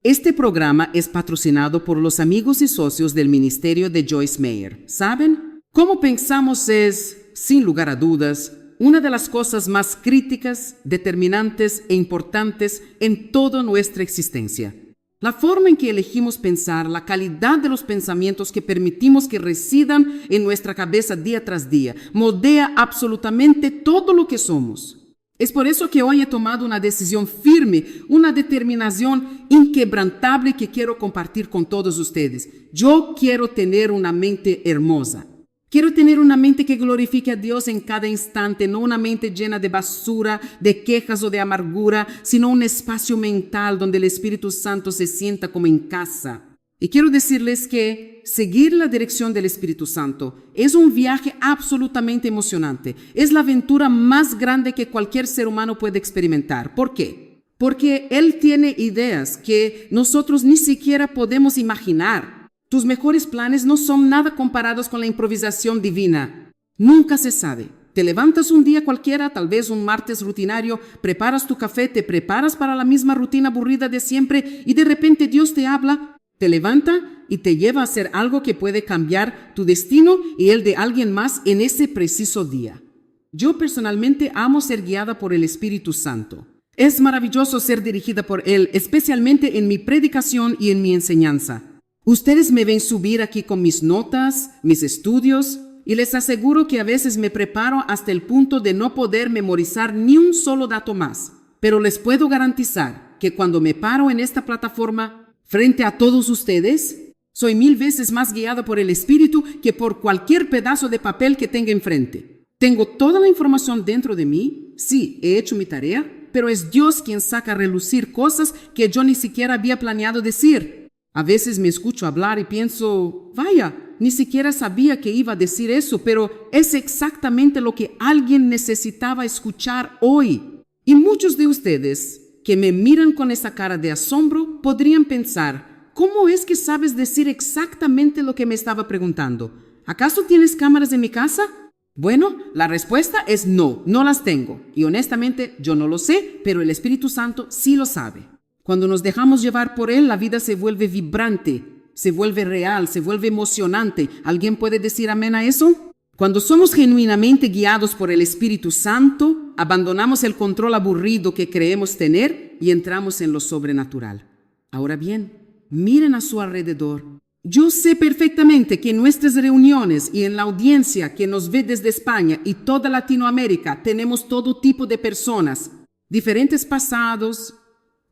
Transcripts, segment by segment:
Este programa es patrocinado por los amigos y socios del ministerio de Joyce Meyer. ¿Saben? Cómo pensamos es, sin lugar a dudas, una de las cosas más críticas, determinantes e importantes en toda nuestra existencia. La forma en que elegimos pensar, la calidad de los pensamientos que permitimos que residan en nuestra cabeza día tras día, moldea absolutamente todo lo que somos. Es por eso que hoy he tomado una decisión firme, una determinación inquebrantable que quiero compartir con todos ustedes. Yo quiero tener una mente hermosa. Quiero tener una mente que glorifique a Dios en cada instante, no una mente llena de basura, de quejas o de amargura, sino un espacio mental donde el Espíritu Santo se sienta como en casa. Y quiero decirles que seguir la dirección del Espíritu Santo es un viaje absolutamente emocionante. Es la aventura más grande que cualquier ser humano puede experimentar. ¿Por qué? Porque Él tiene ideas que nosotros ni siquiera podemos imaginar. Tus mejores planes no son nada comparados con la improvisación divina. Nunca se sabe. Te levantas un día cualquiera, tal vez un martes rutinario, preparas tu café, te preparas para la misma rutina aburrida de siempre y de repente Dios te habla, te levanta y te lleva a hacer algo que puede cambiar tu destino y el de alguien más en ese preciso día. Yo personalmente amo ser guiada por el Espíritu Santo. Es maravilloso ser dirigida por Él, especialmente en mi predicación y en mi enseñanza. Ustedes me ven subir aquí con mis notas, mis estudios, y les aseguro que a veces me preparo hasta el punto de no poder memorizar ni un solo dato más. Pero les puedo garantizar que cuando me paro en esta plataforma, frente a todos ustedes, soy 1000 veces más guiada por el Espíritu que por cualquier pedazo de papel que tenga enfrente. Tengo toda la información dentro de mí, sí, he hecho mi tarea, pero es Dios quien saca a relucir cosas que yo ni siquiera había planeado decir. A veces me escucho hablar y pienso, vaya, ni siquiera sabía que iba a decir eso, pero es exactamente lo que alguien necesitaba escuchar hoy. Y muchos de ustedes que me miran con esa cara de asombro podrían pensar, ¿cómo es que sabes decir exactamente lo que me estaba preguntando? ¿Acaso tienes cámaras en mi casa? Bueno, la respuesta es no, no las tengo. Y honestamente yo no lo sé, pero el Espíritu Santo sí lo sabe. Cuando nos dejamos llevar por Él, la vida se vuelve vibrante, se vuelve real, se vuelve emocionante. ¿Alguien puede decir amén a eso? Cuando somos genuinamente guiados por el Espíritu Santo, abandonamos el control aburrido que creemos tener y entramos en lo sobrenatural. Ahora bien, miren a su alrededor. Yo sé perfectamente que en nuestras reuniones y en la audiencia que nos ve desde España y toda Latinoamérica tenemos todo tipo de personas, diferentes pasados,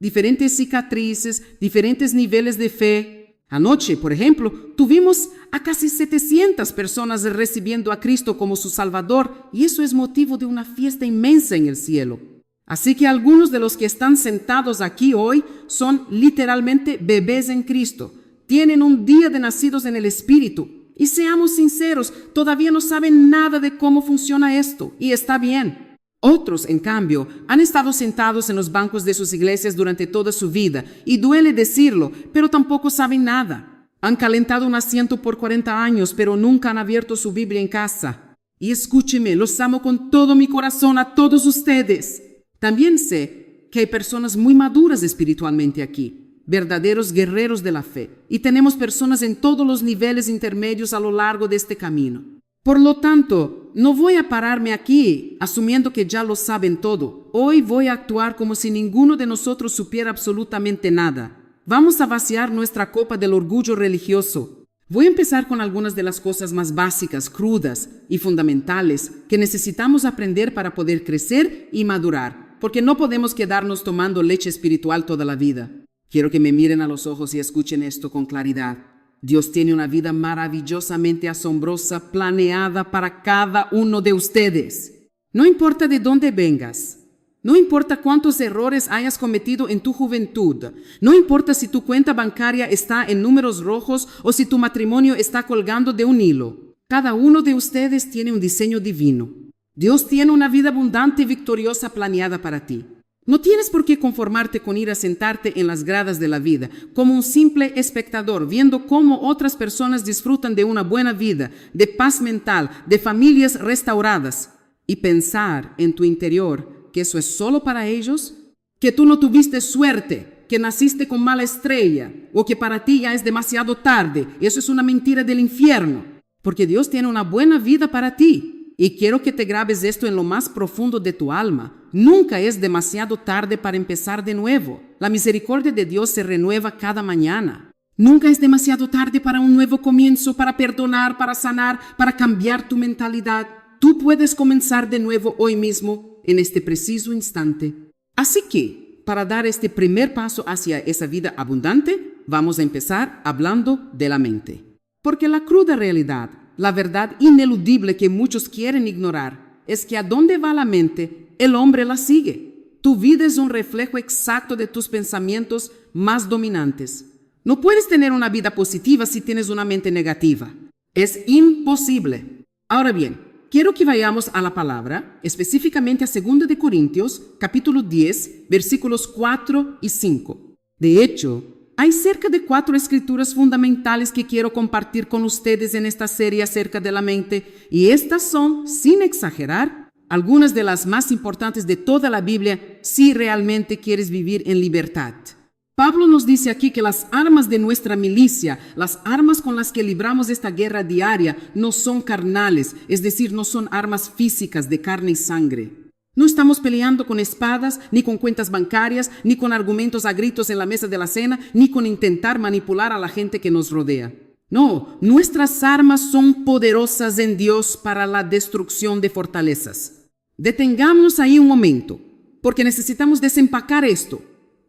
diferentes cicatrices, diferentes niveles de fe. Anoche, por ejemplo, tuvimos a casi 700 personas recibiendo a Cristo como su Salvador y eso es motivo de una fiesta inmensa en el cielo. Así que algunos de los que están sentados aquí hoy son literalmente bebés en Cristo. Tienen un día de nacidos en el Espíritu. Y seamos sinceros, todavía no saben nada de cómo funciona esto y está bien. Otros, en cambio, han estado sentados en los bancos de sus iglesias durante toda su vida, y duele decirlo, pero tampoco saben nada. Han calentado un asiento por 40 años, pero nunca han abierto su Biblia en casa. Y escúcheme, los amo con todo mi corazón a todos ustedes. También sé que hay personas muy maduras espiritualmente aquí, verdaderos guerreros de la fe, y tenemos personas en todos los niveles intermedios a lo largo de este camino. Por lo tanto, no voy a pararme aquí asumiendo que ya lo saben todo. Hoy voy a actuar como si ninguno de nosotros supiera absolutamente nada. Vamos a vaciar nuestra copa del orgullo religioso. Voy a empezar con algunas de las cosas más básicas, crudas y fundamentales que necesitamos aprender para poder crecer y madurar, porque no podemos quedarnos tomando leche espiritual toda la vida. Quiero que me miren a los ojos y escuchen esto con claridad. Dios tiene una vida maravillosamente asombrosa planeada para cada uno de ustedes. No importa de dónde vengas, no importa cuántos errores hayas cometido en tu juventud, no importa si tu cuenta bancaria está en números rojos o si tu matrimonio está colgando de un hilo. Cada uno de ustedes tiene un diseño divino. Dios tiene una vida abundante y victoriosa planeada para ti. No tienes por qué conformarte con ir a sentarte en las gradas de la vida, como un simple espectador, viendo cómo otras personas disfrutan de una buena vida, de paz mental, de familias restauradas, y pensar en tu interior que eso es solo para ellos, que tú no tuviste suerte, que naciste con mala estrella o que para ti ya es demasiado tarde. Eso es una mentira del infierno, porque Dios tiene una buena vida para ti. Y quiero que te grabes esto en lo más profundo de tu alma. Nunca es demasiado tarde para empezar de nuevo. La misericordia de Dios se renueva cada mañana. Nunca es demasiado tarde para un nuevo comienzo, para perdonar, para sanar, para cambiar tu mentalidad. Tú puedes comenzar de nuevo hoy mismo, en este preciso instante. Así que, para dar este primer paso hacia esa vida abundante, vamos a empezar hablando de la mente. Porque la cruda realidad, la verdad ineludible que muchos quieren ignorar, es que a dónde va la mente, el hombre la sigue. Tu vida es un reflejo exacto de tus pensamientos más dominantes. No puedes tener una vida positiva si tienes una mente negativa. Es imposible. Ahora bien, quiero que vayamos a la palabra, específicamente a 2 de Corintios, capítulo 10, versículos 4 y 5. De hecho, hay cerca de 4 escrituras fundamentales que quiero compartir con ustedes en esta serie acerca de la mente, y estas son, sin exagerar, algunas de las más importantes de toda la Biblia si realmente quieres vivir en libertad. Pablo nos dice aquí que las armas de nuestra milicia, las armas con las que libramos esta guerra diaria, no son carnales, es decir, no son armas físicas de carne y sangre. No estamos peleando con espadas, ni con cuentas bancarias, ni con argumentos a gritos en la mesa de la cena, ni con intentar manipular a la gente que nos rodea. No, nuestras armas son poderosas en Dios para la destrucción de fortalezas. Detengámonos ahí un momento, porque necesitamos desempacar esto.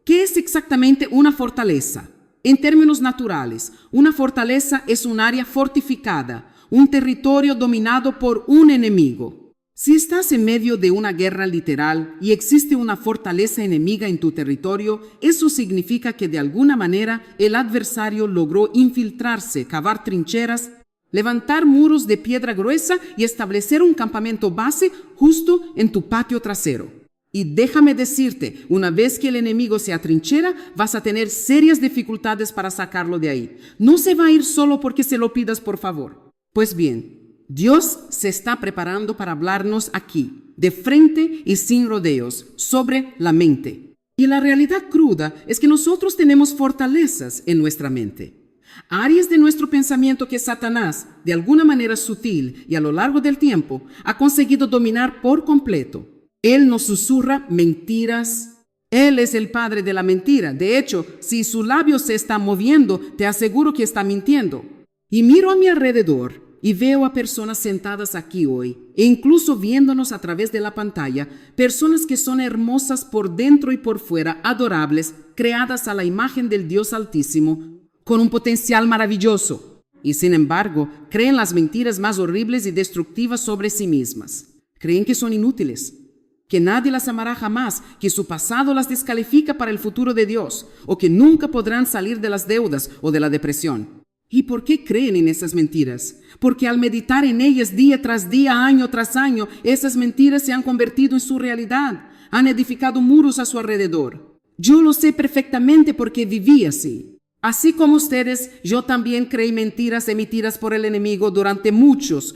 ¿Qué es exactamente una fortaleza? En términos naturales, una fortaleza es un área fortificada, un territorio dominado por un enemigo. Si estás en medio de una guerra literal y existe una fortaleza enemiga en tu territorio, eso significa que de alguna manera el adversario logró infiltrarse, cavar trincheras, levantar muros de piedra gruesa y establecer un campamento base justo en tu patio trasero. Y déjame decirte, una vez que el enemigo se atrinchera, vas a tener serias dificultades para sacarlo de ahí. No se va a ir solo porque se lo pidas, por favor. Pues bien, Dios se está preparando para hablarnos aquí, de frente y sin rodeos, sobre la mente. Y la realidad cruda es que nosotros tenemos fortalezas en nuestra mente. Áreas de nuestro pensamiento que Satanás, de alguna manera sutil y a lo largo del tiempo, ha conseguido dominar por completo. Él nos susurra mentiras. Él es el padre de la mentira. De hecho, si su labio se está moviendo, te aseguro que está mintiendo. Y miro a mi alrededor y veo a personas sentadas aquí hoy, e incluso viéndonos a través de la pantalla, personas que son hermosas por dentro y por fuera, adorables, creadas a la imagen del Dios Altísimo, con un potencial maravilloso. Y sin embargo, creen las mentiras más horribles y destructivas sobre sí mismas. Creen que son inútiles, que nadie las amará jamás, que su pasado las descalifica para el futuro de Dios, o que nunca podrán salir de las deudas o de la depresión. ¿Y por qué creen en esas mentiras? Porque al meditar en ellas día tras día, año tras año, esas mentiras se han convertido en su realidad, han edificado muros a su alrededor. Yo lo sé perfectamente porque viví así. Así como ustedes, yo también creí mentiras emitidas por el enemigo durante muchos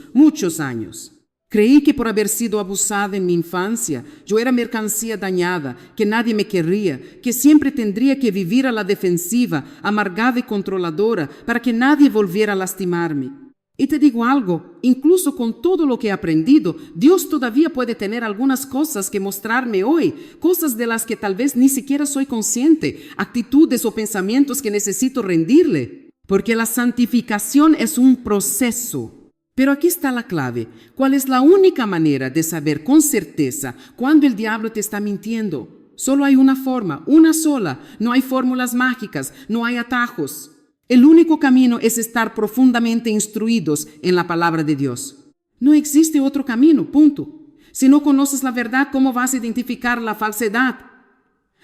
años. Creí que por haber sido abusada en mi infancia, yo era mercancía dañada, que nadie me querría, que siempre tendría que vivir a la defensiva, amargada y controladora, para que nadie volviera a lastimarme. Y te digo algo, incluso con todo lo que he aprendido, Dios todavía puede tener algunas cosas que mostrarme hoy, cosas de las que tal vez ni siquiera soy consciente, actitudes o pensamientos que necesito rendirle, porque la santificación es un proceso. Pero aquí está la clave. ¿Cuál es la única manera de saber con certeza cuándo el diablo te está mintiendo? Solo hay una forma, una sola. No hay fórmulas mágicas, no hay atajos. El único camino es estar profundamente instruidos en la palabra de Dios. No existe otro camino, punto. Si no conoces la verdad, ¿cómo vas a identificar la falsedad?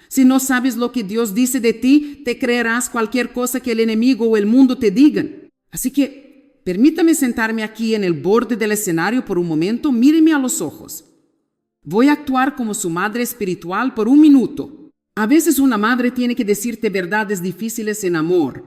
Si no sabes lo que Dios dice de ti, te creerás cualquier cosa que el enemigo o el mundo te digan. Así que permítame sentarme aquí en el borde del escenario por un momento, míreme a los ojos. Voy a actuar como su madre espiritual por un minuto. A veces una madre tiene que decirte verdades difíciles en amor.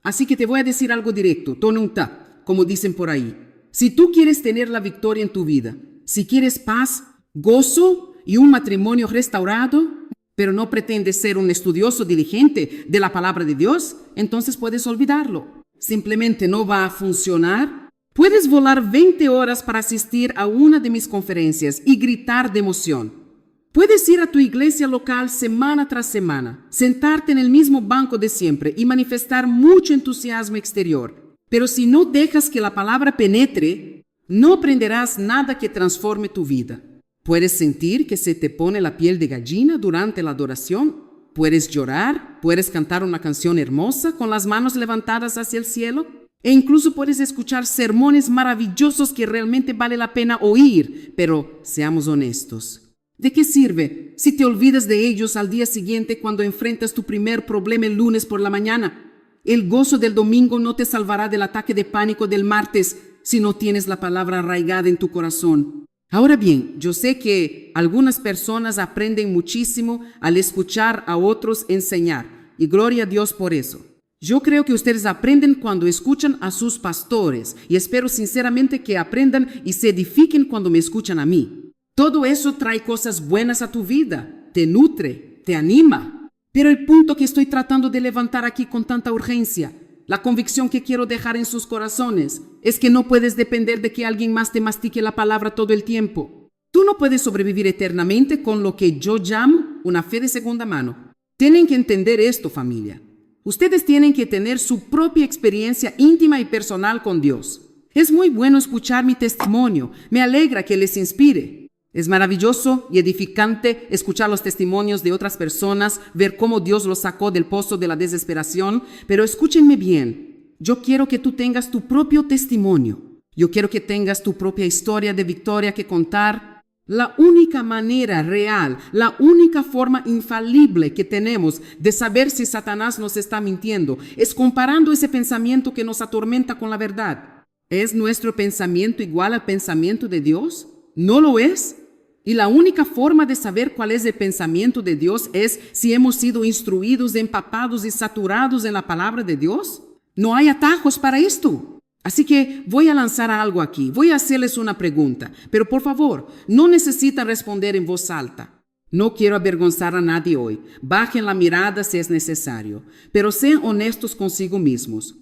Así que te voy a decir algo directo, tonunta, como dicen por ahí. Si tú quieres tener la victoria en tu vida, si quieres paz, gozo y un matrimonio restaurado, pero no pretendes ser un estudioso diligente de la palabra de Dios, entonces puedes olvidarlo. Simplemente no va a funcionar. Puedes volar 20 horas para asistir a una de mis conferencias y gritar de emoción. Puedes ir a tu iglesia local semana tras semana, sentarte en el mismo banco de siempre y manifestar mucho entusiasmo exterior. Pero si no dejas que la palabra penetre, no aprenderás nada que transforme tu vida. Puedes sentir que se te pone la piel de gallina durante la adoración. Puedes llorar, puedes cantar una canción hermosa con las manos levantadas hacia el cielo. E incluso puedes escuchar sermones maravillosos que realmente vale la pena oír. Pero seamos honestos. ¿De qué sirve si te olvidas de ellos al día siguiente cuando enfrentas tu primer problema el lunes por la mañana? El gozo del domingo no te salvará del ataque de pánico del martes si no tienes la palabra arraigada en tu corazón. Ahora bien, yo sé que algunas personas aprenden muchísimo al escuchar a otros enseñar, y gloria a Dios por eso. Yo creo que ustedes aprenden cuando escuchan a sus pastores, y espero sinceramente que aprendan y se edifiquen cuando me escuchan a mí. Todo eso trae cosas buenas a tu vida, te nutre, te anima. Pero el punto que estoy tratando de levantar aquí con tanta urgencia, la convicción que quiero dejar en sus corazones, es que no puedes depender de que alguien más te mastique la palabra todo el tiempo. Tú no puedes sobrevivir eternamente con lo que yo llamo una fe de segunda mano. Tienen que entender esto, familia. Ustedes tienen que tener su propia experiencia íntima y personal con Dios. Es muy bueno escuchar mi testimonio. Me alegra que les inspire. Es maravilloso y edificante escuchar los testimonios de otras personas, ver cómo Dios los sacó del pozo de la desesperación, pero escúchenme bien, yo quiero que tú tengas tu propio testimonio, yo quiero que tengas tu propia historia de victoria que contar. La única manera real, la única forma infalible que tenemos de saber si Satanás nos está mintiendo es comparando ese pensamiento que nos atormenta con la verdad. ¿Es nuestro pensamiento igual al pensamiento de Dios? ¿No lo es? Y la única forma de saber cuál es el pensamiento de Dios es si hemos sido instruidos, empapados y saturados en la palabra de Dios. No hay atajos para esto. Así que voy a lanzar algo aquí. Voy a hacerles una pregunta. Pero por favor, no necesitan responder en voz alta. No quiero avergonzar a nadie hoy. Bajen la mirada si es necesario. Pero sean honestos consigo mismos.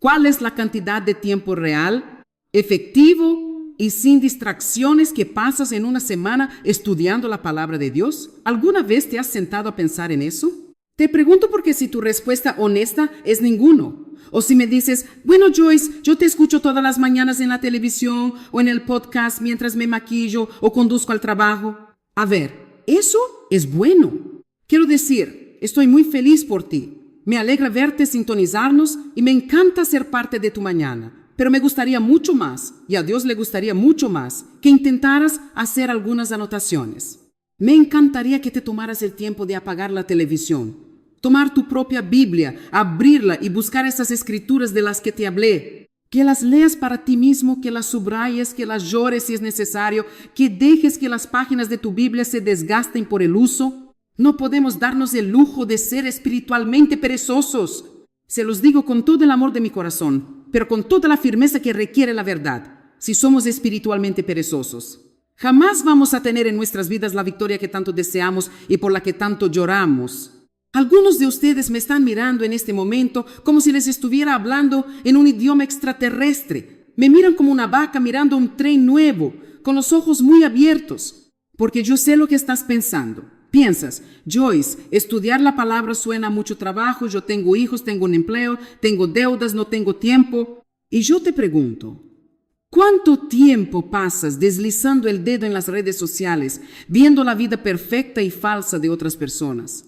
¿Cuál es la cantidad de tiempo real, efectivo y sin distracciones que pasas en una semana estudiando la palabra de Dios? ¿Alguna vez te has sentado a pensar en eso? Te pregunto porque si tu respuesta honesta es ninguno. O si me dices, bueno Joyce, yo te escucho todas las mañanas en la televisión o en el podcast mientras me maquillo o conduzco al trabajo. A ver, eso es bueno. Quiero decir, estoy muy feliz por ti. Me alegra verte sintonizarnos y me encanta ser parte de tu mañana. Pero me gustaría mucho más, y a Dios le gustaría mucho más, que intentaras hacer algunas anotaciones. Me encantaría que te tomaras el tiempo de apagar la televisión, tomar tu propia Biblia, abrirla y buscar esas escrituras de las que te hablé. Que las leas para ti mismo, que las subrayes, que las llores si es necesario, que dejes que las páginas de tu Biblia se desgasten por el uso. No podemos darnos el lujo de ser espiritualmente perezosos. Se los digo con todo el amor de mi corazón, pero con toda la firmeza que requiere la verdad. Si somos espiritualmente perezosos, jamás vamos a tener en nuestras vidas la victoria que tanto deseamos y por la que tanto lloramos. Algunos de ustedes me están mirando en este momento como si les estuviera hablando en un idioma extraterrestre. Me miran como una vaca mirando un tren nuevo, con los ojos muy abiertos, porque yo sé lo que estás pensando. Piensas, Joyce, estudiar la palabra suena mucho trabajo, yo tengo hijos, tengo un empleo, tengo deudas, no tengo tiempo. Y yo te pregunto, ¿cuánto tiempo pasas deslizando el dedo en las redes sociales, viendo la vida perfecta y falsa de otras personas?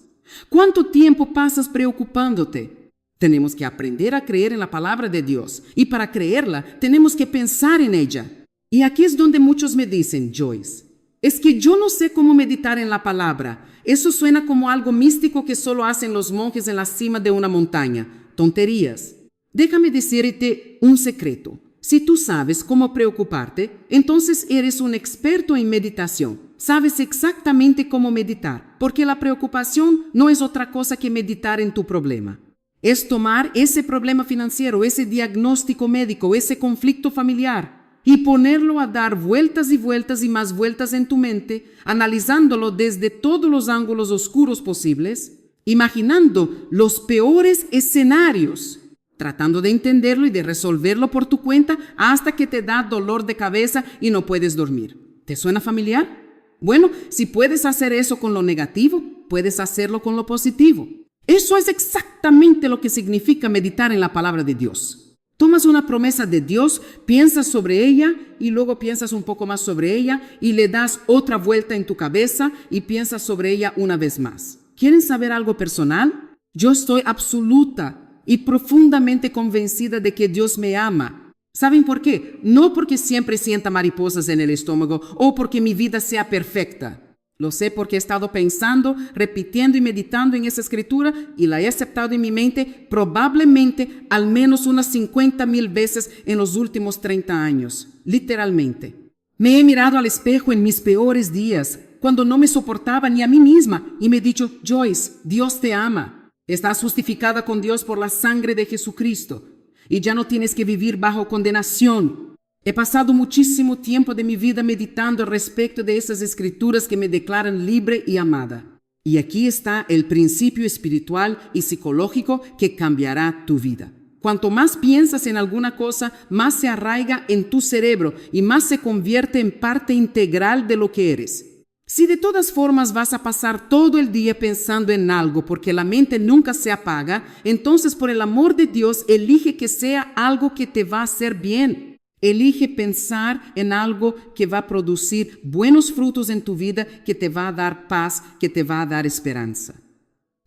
¿Cuánto tiempo pasas preocupándote? Tenemos que aprender a creer en la palabra de Dios, y para creerla tenemos que pensar en ella. Y aquí es donde muchos me dicen, Joyce, es que yo no sé cómo meditar en la palabra. Eso suena como algo místico que solo hacen los monjes en la cima de una montaña. Tonterías. Déjame decirte un secreto. Si tú sabes cómo preocuparte, entonces eres un experto en meditación. Sabes exactamente cómo meditar, porque la preocupación no es otra cosa que meditar en tu problema. Es tomar ese problema financiero, ese diagnóstico médico, ese conflicto familiar, y ponerlo a dar vueltas y vueltas y más vueltas en tu mente, analizándolo desde todos los ángulos oscuros posibles, imaginando los peores escenarios, tratando de entenderlo y de resolverlo por tu cuenta hasta que te da dolor de cabeza y no puedes dormir. ¿Te suena familiar? Bueno, si puedes hacer eso con lo negativo, puedes hacerlo con lo positivo. Eso es exactamente lo que significa meditar en la palabra de Dios. Tomas una promesa de Dios, piensas sobre ella y luego piensas un poco más sobre ella y le das otra vuelta en tu cabeza y piensas sobre ella una vez más. ¿Quieren saber algo personal? Yo estoy absoluta y profundamente convencida de que Dios me ama. ¿Saben por qué? No porque siempre sienta mariposas en el estómago o porque mi vida sea perfecta. Lo sé porque he estado pensando, repitiendo y meditando en esa escritura y la he aceptado en mi mente probablemente al menos unas 50,000 veces en los últimos 30 años. Literalmente. Me he mirado al espejo en mis peores días, cuando no me soportaba ni a mí misma y me he dicho, Joyce, Dios te ama. Estás justificada con Dios por la sangre de Jesucristo y ya no tienes que vivir bajo condenación. He pasado muchísimo tiempo de mi vida meditando respecto de esas escrituras que me declaran libre y amada. Y aquí está el principio espiritual y psicológico que cambiará tu vida. Cuanto más piensas en alguna cosa, más se arraiga en tu cerebro y más se convierte en parte integral de lo que eres. Si de todas formas vas a pasar todo el día pensando en algo porque la mente nunca se apaga, entonces por el amor de Dios elige que sea algo que te va a hacer bien. Elige pensar en algo que va a producir buenos frutos en tu vida, que te va a dar paz, que te va a dar esperanza.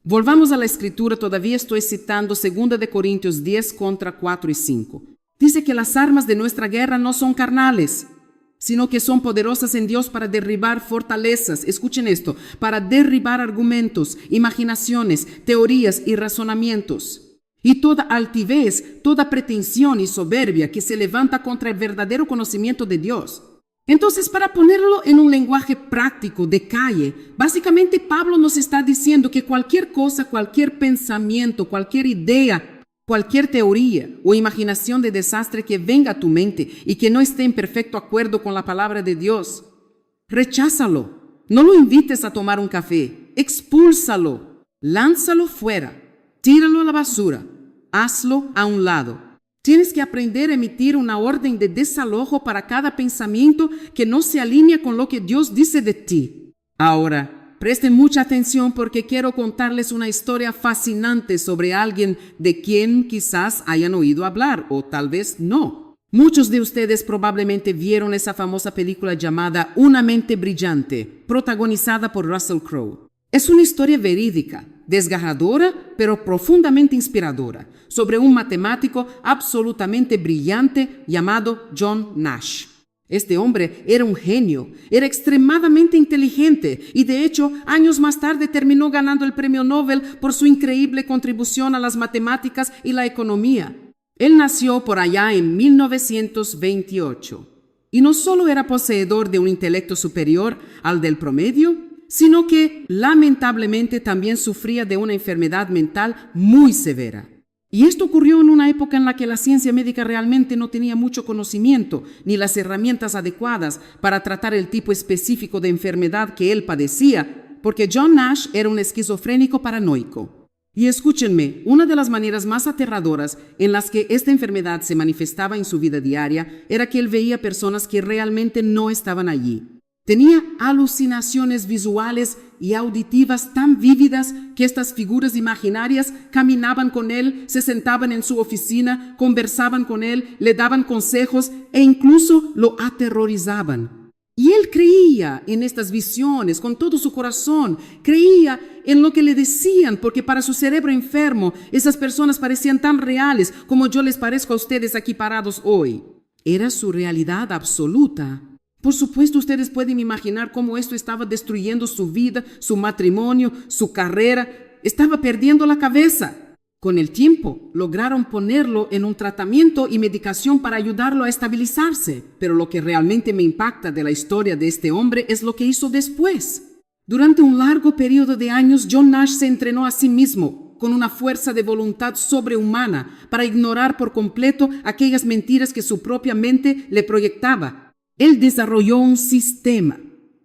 Volvamos a la escritura, todavía estoy citando 2 de Corintios 10 contra 4 y 5. Dice que las armas de nuestra guerra no son carnales, sino que son poderosas en Dios para derribar fortalezas. Escuchen esto, para derribar argumentos, imaginaciones, teorías y razonamientos. Y toda altivez, toda pretensión y soberbia que se levanta contra el verdadero conocimiento de Dios. Entonces, para ponerlo en un lenguaje práctico, de calle, básicamente Pablo nos está diciendo que cualquier cosa, cualquier pensamiento, cualquier idea, cualquier teoría o imaginación de desastre que venga a tu mente y que no esté en perfecto acuerdo con la palabra de Dios, recházalo. No lo invites a tomar un café. Expúlsalo. Lánzalo fuera. Tíralo a la basura. Hazlo a un lado. Tienes que aprender a emitir una orden de desalojo para cada pensamiento que no se alinea con lo que Dios dice de ti. Ahora, presten mucha atención porque quiero contarles una historia fascinante sobre alguien de quien quizás hayan oído hablar o tal vez no. Muchos de ustedes probablemente vieron esa famosa película llamada Una mente brillante, protagonizada por Russell Crowe. Es una historia verídica, desgarradora pero profundamente inspiradora, sobre un matemático absolutamente brillante llamado John Nash. Este hombre era un genio, era extremadamente inteligente y de hecho años más tarde terminó ganando el premio Nobel por su increíble contribución a las matemáticas y la economía. Él nació por allá en 1928 y no solo era poseedor de un intelecto superior al del promedio, sino que lamentablemente también sufría de una enfermedad mental muy severa. Y esto ocurrió en una época en la que la ciencia médica realmente no tenía mucho conocimiento ni las herramientas adecuadas para tratar el tipo específico de enfermedad que él padecía, porque John Nash era un esquizofrénico paranoico. Y escúchenme, una de las maneras más aterradoras en las que esta enfermedad se manifestaba en su vida diaria era que él veía personas que realmente no estaban allí. Tenía alucinaciones visuales y auditivas tan vívidas que estas figuras imaginarias caminaban con él, se sentaban en su oficina, conversaban con él, le daban consejos e incluso lo aterrorizaban. Y él creía en estas visiones con todo su corazón, creía en lo que le decían, porque para su cerebro enfermo esas personas parecían tan reales como yo les parezco a ustedes aquí parados hoy. Era su realidad absoluta. Por supuesto, ustedes pueden imaginar cómo esto estaba destruyendo su vida, su matrimonio, su carrera. Estaba perdiendo la cabeza. Con el tiempo, lograron ponerlo en un tratamiento y medicación para ayudarlo a estabilizarse. Pero lo que realmente me impacta de la historia de este hombre es lo que hizo después. Durante un largo periodo de años, John Nash se entrenó a sí mismo. mismo con una fuerza de voluntad sobrehumana para ignorar por completo aquellas mentiras que su propia mente le proyectaba. Él desarrolló un sistema.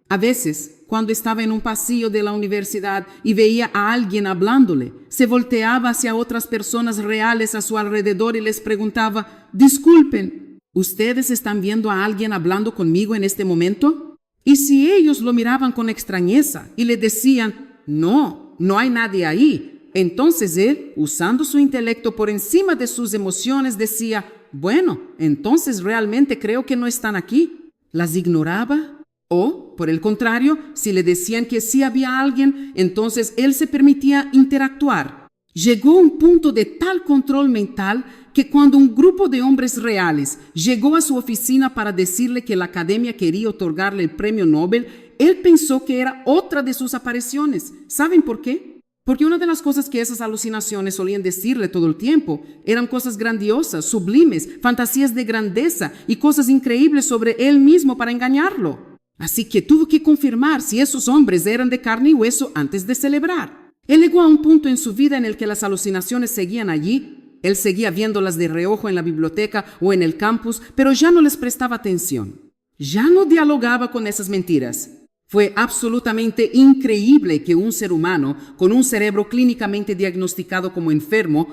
A veces, cuando estaba en un pasillo de la universidad y veía a alguien hablándole, se volteaba hacia otras personas reales a su alrededor y les preguntaba: «Disculpen, ¿ustedes están viendo a alguien hablando conmigo en este momento?». Y si ellos lo miraban con extrañeza y le decían: «No, no hay nadie ahí», entonces él, usando su intelecto por encima de sus emociones, decía: «Bueno, entonces realmente creo que no están aquí». Las ignoraba. O, por el contrario, si le decían que sí había alguien, entonces él se permitía interactuar. Llegó a un punto de tal control mental que cuando un grupo de hombres reales llegó a su oficina para decirle que la academia quería otorgarle el premio Nobel, él pensó que era otra de sus apariciones. ¿Saben por qué? Porque una de las cosas que esas alucinaciones solían decirle todo el tiempo eran cosas grandiosas, sublimes, fantasías de grandeza y cosas increíbles sobre él mismo para engañarlo. Así que tuvo que confirmar si esos hombres eran de carne y hueso antes de celebrar. Él llegó a un punto en su vida en el que las alucinaciones seguían allí. Él seguía viéndolas de reojo en la biblioteca o en el campus, pero ya no les prestaba atención. Ya no dialogaba con esas mentiras. Fue absolutamente increíble que un ser humano con un cerebro clínicamente diagnosticado como enfermo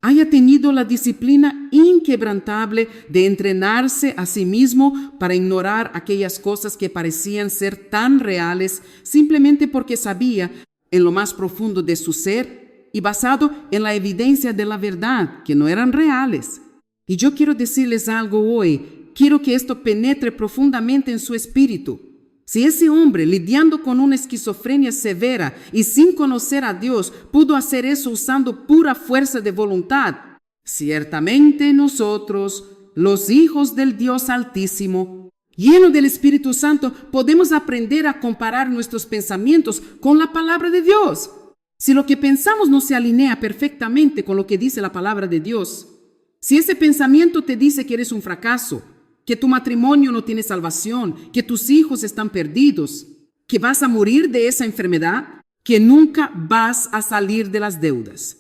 haya tenido la disciplina inquebrantable de entrenarse a sí mismo para ignorar aquellas cosas que parecían ser tan reales simplemente porque sabía en lo más profundo de su ser y basado en la evidencia de la verdad que no eran reales. Y yo quiero decirles algo hoy. Quiero que esto penetre profundamente en su espíritu. Si ese hombre, lidiando con una esquizofrenia severa y sin conocer a Dios, pudo hacer eso usando pura fuerza de voluntad, ciertamente nosotros, los hijos del Dios Altísimo, llenos del Espíritu Santo, podemos aprender a comparar nuestros pensamientos con la palabra de Dios. Si lo que pensamos no se alinea perfectamente con lo que dice la palabra de Dios, si ese pensamiento te dice que eres un fracaso, que tu matrimonio no tiene salvación, que tus hijos están perdidos, que vas a morir de esa enfermedad, que nunca vas a salir de las deudas.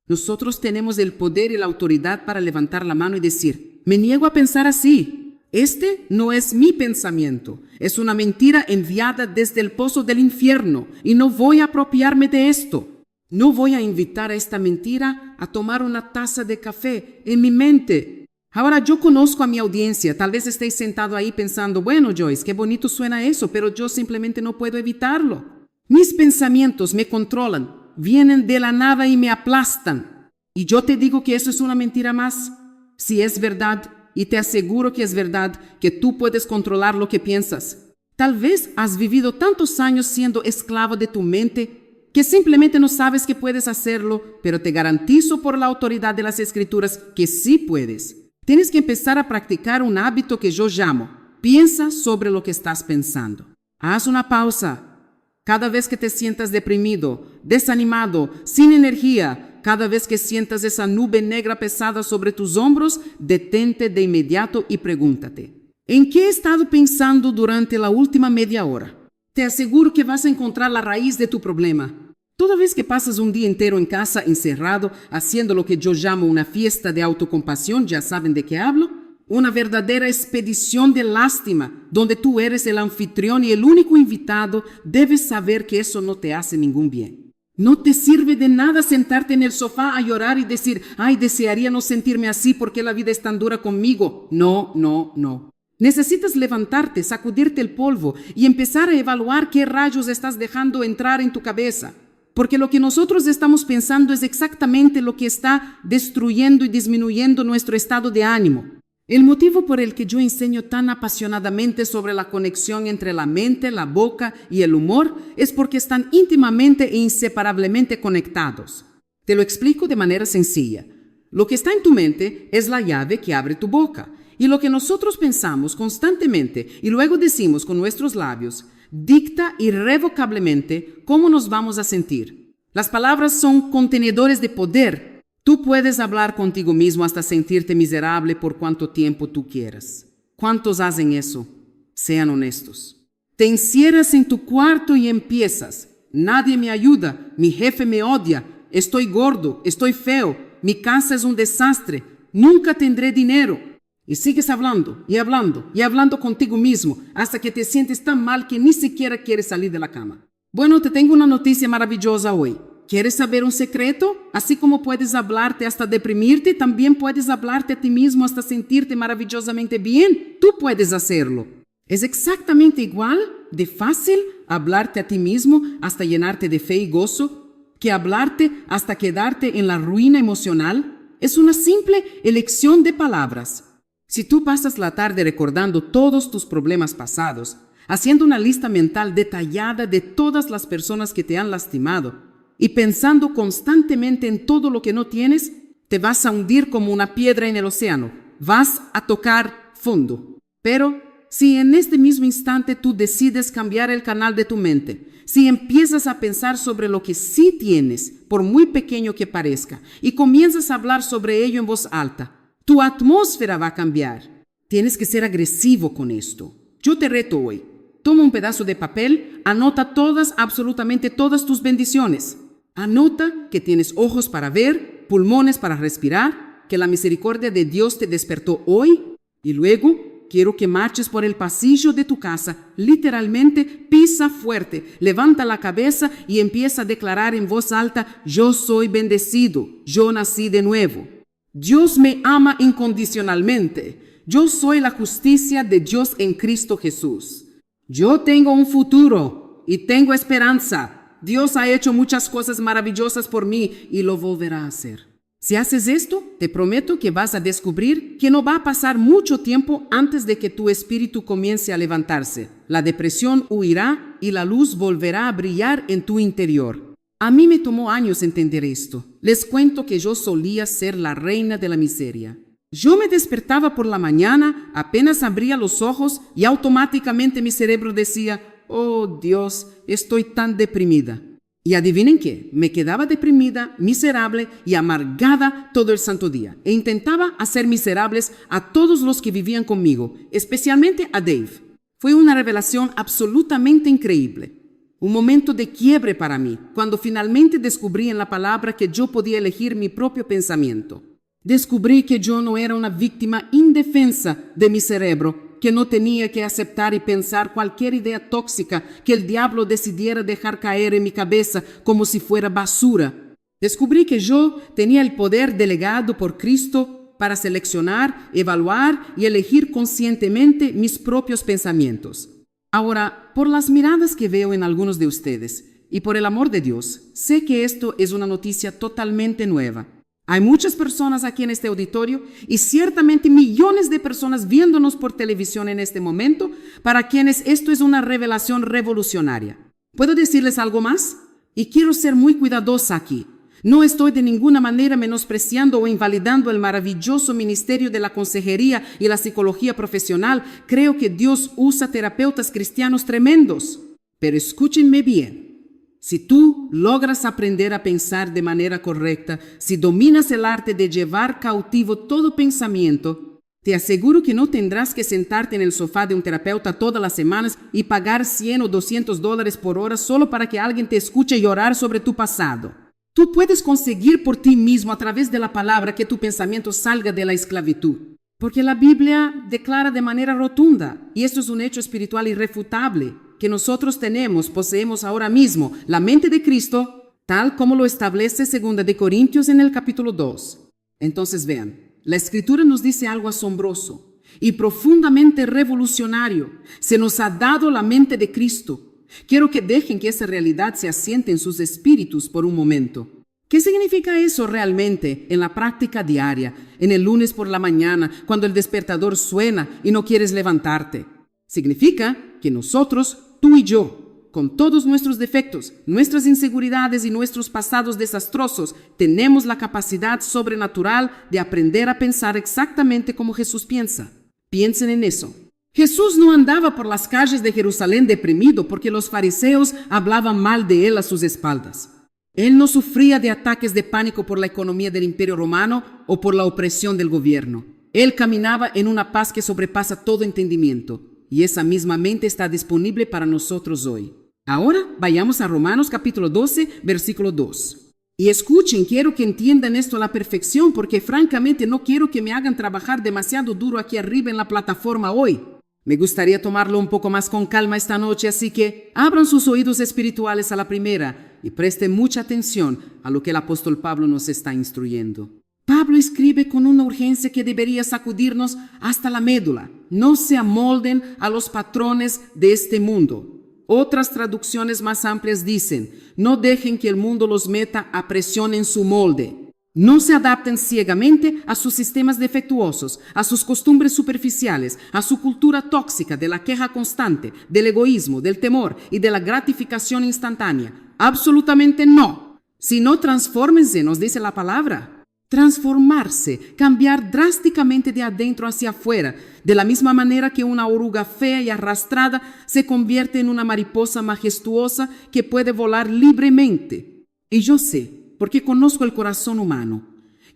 Nosotros tenemos el poder y la autoridad para levantar la mano y decir: me niego a pensar así. Este no es mi pensamiento. Es una mentira enviada desde el pozo del infierno y no voy a apropiarme de esto. No voy a invitar a esta mentira a tomar una taza de café en mi mente. Ahora, yo conozco a mi audiencia. Tal vez estéis sentado ahí pensando: bueno, Joyce, qué bonito suena eso, pero yo simplemente no puedo evitarlo. Mis pensamientos me controlan, vienen de la nada y me aplastan. Y yo te digo que eso es una mentira más. Si es verdad, y te aseguro que es verdad, que tú puedes controlar lo que piensas. Tal vez has vivido tantos años siendo esclavo de tu mente que simplemente no sabes que puedes hacerlo, pero te garantizo por la autoridad de las Escrituras que sí puedes. Tienes que empezar a practicar un hábito que yo llamo: piensa sobre lo que estás pensando. Haz una pausa. Cada vez que te sientas deprimido, desanimado, sin energía, cada vez que sientas esa nube negra pesada sobre tus hombros, detente de inmediato y pregúntate: ¿en qué he estado pensando durante la última media hora? Te aseguro que vas a encontrar la raíz de tu problema. Toda vez que pasas un día entero en casa encerrado, haciendo lo que yo llamo una fiesta de autocompasión, ¿ya saben de qué hablo? Una verdadera expedición de lástima, donde tú eres el anfitrión y el único invitado, debes saber que eso no te hace ningún bien. No te sirve de nada sentarte en el sofá a llorar y decir: ay, desearía no sentirme así porque la vida es tan dura conmigo. No, no, no. Necesitas levantarte, sacudirte el polvo y empezar a evaluar qué rayos estás dejando entrar en tu cabeza. Porque lo que nosotros estamos pensando es exactamente lo que está destruyendo y disminuyendo nuestro estado de ánimo. El motivo por el que yo enseño tan apasionadamente sobre la conexión entre la mente, la boca y el humor es porque están íntimamente e inseparablemente conectados. Te lo explico de manera sencilla. Lo que está en tu mente es la llave que abre tu boca. Y lo que nosotros pensamos constantemente y luego decimos con nuestros labios dicta irrevocablemente cómo nos vamos a sentir. Las palabras son contenedores de poder. Tú puedes hablar contigo mismo hasta sentirte miserable por cuanto tiempo tú quieras. ¿Cuántos hacen eso? Sean honestos. Te encierras en tu cuarto y empiezas: nadie me ayuda, mi jefe me odia, estoy gordo, estoy feo, mi casa es un desastre, nunca tendré dinero. Y sigues hablando y hablando y hablando contigo mismo hasta que te sientes tan mal que ni siquiera quieres salir de la cama. Bueno, te tengo una noticia maravillosa hoy. ¿Quieres saber un secreto? Así como puedes hablarte hasta deprimirte, también puedes hablarte a ti mismo hasta sentirte maravillosamente bien. Tú puedes hacerlo. Es exactamente igual de fácil hablarte a ti mismo hasta llenarte de fe y gozo que hablarte hasta quedarte en la ruina emocional. Es una simple elección de palabras. Si tú pasas la tarde recordando todos tus problemas pasados, haciendo una lista mental detallada de todas las personas que te han lastimado y pensando constantemente en todo lo que no tienes, te vas a hundir como una piedra en el océano. Vas a tocar fondo. Pero si en este mismo instante tú decides cambiar el canal de tu mente, si empiezas a pensar sobre lo que sí tienes, por muy pequeño que parezca, y comienzas a hablar sobre ello en voz alta, tu atmósfera va a cambiar. Tienes que ser agresivo con esto. Yo te reto hoy. Toma un pedazo de papel, anota todas, absolutamente todas tus bendiciones. Anota que tienes ojos para ver, pulmones para respirar, que la misericordia de Dios te despertó hoy. Y luego quiero que marches por el pasillo de tu casa, literalmente pisa fuerte, levanta la cabeza y empieza a declarar en voz alta: yo soy bendecido, yo nací de nuevo. Dios me ama incondicionalmente. Yo soy la justicia de Dios en Cristo Jesús. Yo tengo un futuro y tengo esperanza. Dios ha hecho muchas cosas maravillosas por mí y lo volverá a hacer. Si haces esto, te prometo que vas a descubrir que no va a pasar mucho tiempo antes de que tu espíritu comience a levantarse. La depresión huirá y la luz volverá a brillar en tu interior. A mí me tomó años entender esto. Les cuento que yo solía ser la reina de la miseria. Yo me despertaba por la mañana, apenas abría los ojos y automáticamente mi cerebro decía: oh Dios, estoy tan deprimida. Y adivinen qué, me quedaba deprimida, miserable y amargada todo el santo día. E intentaba hacer miserables a todos los que vivían conmigo, especialmente a Dave. Fue una revelación absolutamente increíble. Un momento de quiebre para mí, cuando finalmente descubrí en la palabra que yo podía elegir mi propio pensamiento. Descubrí que yo no era una víctima indefensa de mi cerebro, que no tenía que aceptar y pensar cualquier idea tóxica que el diablo decidiera dejar caer en mi cabeza como si fuera basura. Descubrí que yo tenía el poder delegado por Cristo para seleccionar, evaluar y elegir conscientemente mis propios pensamientos. Ahora, por las miradas que veo en algunos de ustedes, y por el amor de Dios, sé que esto es una noticia totalmente nueva. Hay muchas personas aquí en este auditorio y ciertamente millones de personas viéndonos por televisión en este momento para quienes esto es una revelación revolucionaria. ¿Puedo decirles algo más? Y quiero ser muy cuidadosa aquí. No estoy de ninguna manera menospreciando o invalidando el maravilloso ministerio de la consejería y la psicología profesional. Creo que Dios usa terapeutas cristianos tremendos. Pero escúchenme bien. Si tú logras aprender a pensar de manera correcta, si dominas el arte de llevar cautivo todo pensamiento, te aseguro que no tendrás que sentarte en el sofá de un terapeuta todas las semanas y pagar $100 o $200 por hora solo para que alguien te escuche llorar sobre tu pasado. Tú puedes conseguir por ti mismo a través de la palabra que tu pensamiento salga de la esclavitud. Porque la Biblia declara de manera rotunda, y esto es un hecho espiritual irrefutable, que nosotros poseemos ahora mismo la mente de Cristo, tal como lo establece 2 de Corintios en el capítulo 2. Entonces vean, la Escritura nos dice algo asombroso y profundamente revolucionario. Se nos ha dado la mente de Cristo. Quiero que dejen que esa realidad se asiente en sus espíritus por un momento. ¿Qué significa eso realmente en la práctica diaria, en el lunes por la mañana, cuando el despertador suena y no quieres levantarte? Significa que nosotros, tú y yo, con todos nuestros defectos, nuestras inseguridades y nuestros pasados desastrosos, tenemos la capacidad sobrenatural de aprender a pensar exactamente como Jesús piensa. Piensen en eso. Jesús no andaba por las calles de Jerusalén deprimido porque los fariseos hablaban mal de él a sus espaldas. Él no sufría de ataques de pánico por la economía del Imperio Romano o por la opresión del gobierno. Él caminaba en una paz que sobrepasa todo entendimiento. Y esa misma mente está disponible para nosotros hoy. Ahora vayamos a Romanos capítulo 12, versículo 2. Y escuchen, quiero que entiendan esto a la perfección, porque francamente no quiero que me hagan trabajar demasiado duro aquí arriba en la plataforma hoy. Me gustaría tomarlo un poco más con calma esta noche, así que abran sus oídos espirituales a la primera y presten mucha atención a lo que el apóstol Pablo nos está instruyendo. Pablo escribe con una urgencia que debería sacudirnos hasta la médula. No se amolden a los patrones de este mundo. Otras traducciones más amplias dicen, no dejen que el mundo los meta a presión en su molde. No se adapten ciegamente a sus sistemas defectuosos, a sus costumbres superficiales, a su cultura tóxica de la queja constante, del egoísmo, del temor y de la gratificación instantánea. Absolutamente no. Sino transfórmense, nos dice la palabra. Transformarse, cambiar drásticamente de adentro hacia afuera, de la misma manera que una oruga fea y arrastrada se convierte en una mariposa majestuosa que puede volar libremente. Y yo sé, porque conozco el corazón humano,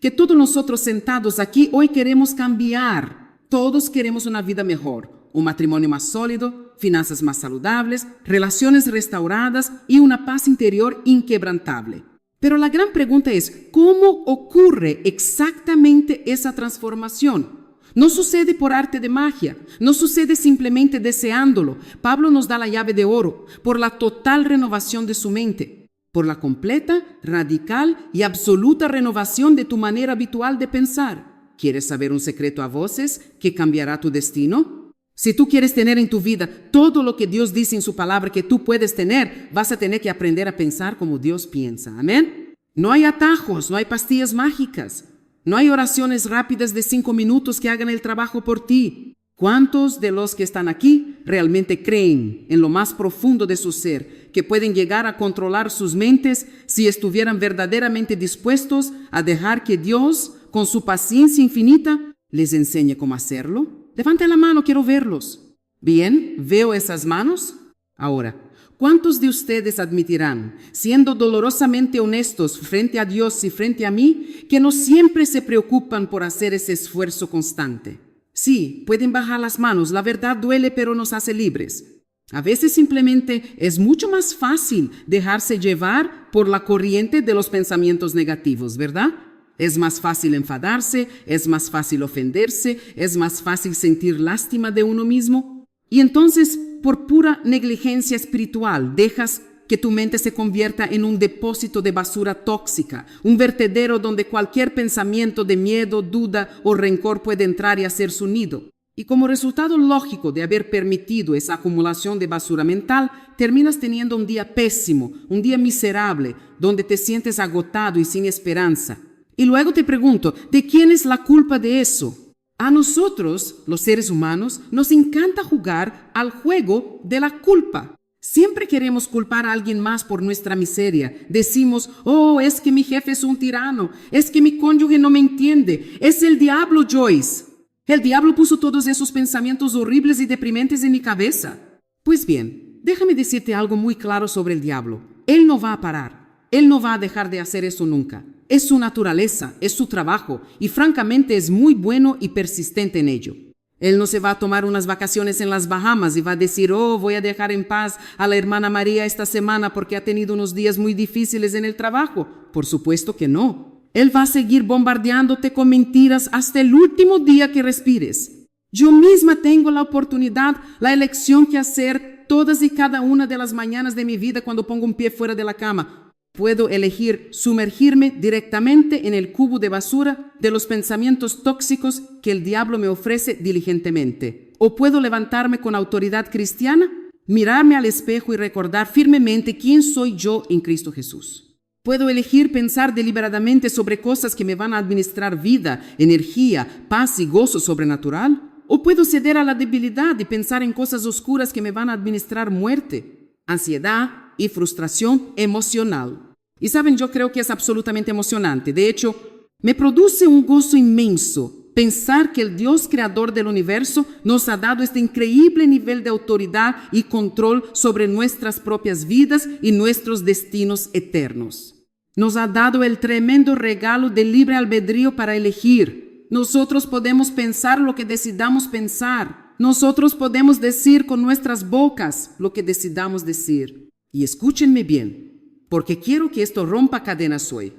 que todos nosotros sentados aquí hoy queremos cambiar. Todos queremos una vida mejor, un matrimonio más sólido, finanzas más saludables, relaciones restauradas y una paz interior inquebrantable. Pero la gran pregunta es, ¿cómo ocurre exactamente esa transformación? No sucede por arte de magia, no sucede simplemente deseándolo. Pablo nos da la llave de oro, por la total renovación de su mente, por la completa, radical y absoluta renovación de tu manera habitual de pensar. ¿Quieres saber un secreto a voces que cambiará tu destino? Si tú quieres tener en tu vida todo lo que Dios dice en su palabra que tú puedes tener, vas a tener que aprender a pensar como Dios piensa. Amén. No hay atajos, no hay pastillas mágicas, no hay oraciones rápidas de 5 minutos que hagan el trabajo por ti. ¿Cuántos de los que están aquí realmente creen en lo más profundo de su ser que pueden llegar a controlar sus mentes si estuvieran verdaderamente dispuestos a dejar que Dios, con su paciencia infinita, les enseñe cómo hacerlo? Levante la mano, quiero verlos. Bien, ¿veo esas manos? Ahora, ¿cuántos de ustedes admitirán, siendo dolorosamente honestos frente a Dios y frente a mí, que no siempre se preocupan por hacer ese esfuerzo constante? Sí, pueden bajar las manos, la verdad duele pero nos hace libres. A veces simplemente es mucho más fácil dejarse llevar por la corriente de los pensamientos negativos, ¿verdad? Es más fácil enfadarse, es más fácil ofenderse, es más fácil sentir lástima de uno mismo. Y entonces, por pura negligencia espiritual, dejas que tu mente se convierta en un depósito de basura tóxica, un vertedero donde cualquier pensamiento de miedo, duda o rencor puede entrar y hacer su nido. Y como resultado lógico de haber permitido esa acumulación de basura mental, terminas teniendo un día pésimo, un día miserable, donde te sientes agotado y sin esperanza. Y luego te pregunto, ¿de quién es la culpa de eso? A nosotros, los seres humanos, nos encanta jugar al juego de la culpa. Siempre queremos culpar a alguien más por nuestra miseria. Decimos, oh, es que mi jefe es un tirano, es que mi cónyuge no me entiende, es el diablo, Joyce. El diablo puso todos esos pensamientos horribles y deprimentes en mi cabeza. Pues bien, déjame decirte algo muy claro sobre el diablo. Él no va a parar. Él no va a dejar de hacer eso nunca. Es su naturaleza, es su trabajo y francamente es muy bueno y persistente en ello. Él no se va a tomar unas vacaciones en las Bahamas y va a decir, oh, voy a dejar en paz a la hermana María esta semana porque ha tenido unos días muy difíciles en el trabajo. Por supuesto que no. Él va a seguir bombardeándote con mentiras hasta el último día que respires. Yo misma tengo la oportunidad, la elección que hacer todas y cada una de las mañanas de mi vida cuando pongo un pie fuera de la cama. Puedo elegir sumergirme directamente en el cubo de basura de los pensamientos tóxicos que el diablo me ofrece diligentemente. O puedo levantarme con autoridad cristiana, mirarme al espejo y recordar firmemente quién soy yo en Cristo Jesús. Puedo elegir pensar deliberadamente sobre cosas que me van a administrar vida, energía, paz y gozo sobrenatural. O puedo ceder a la debilidad y pensar en cosas oscuras que me van a administrar muerte, ansiedad y frustración emocional. Y saben, yo creo que es absolutamente emocionante. De hecho, me produce un gozo inmenso pensar que el Dios creador del universo nos ha dado este increíble nivel de autoridad y control sobre nuestras propias vidas y nuestros destinos eternos. Nos ha dado el tremendo regalo del libre albedrío para elegir. Nosotros podemos pensar lo que decidamos pensar. Nosotros podemos decir con nuestras bocas lo que decidamos decir. Y escúchenme bien, porque quiero que esto rompa cadenas hoy.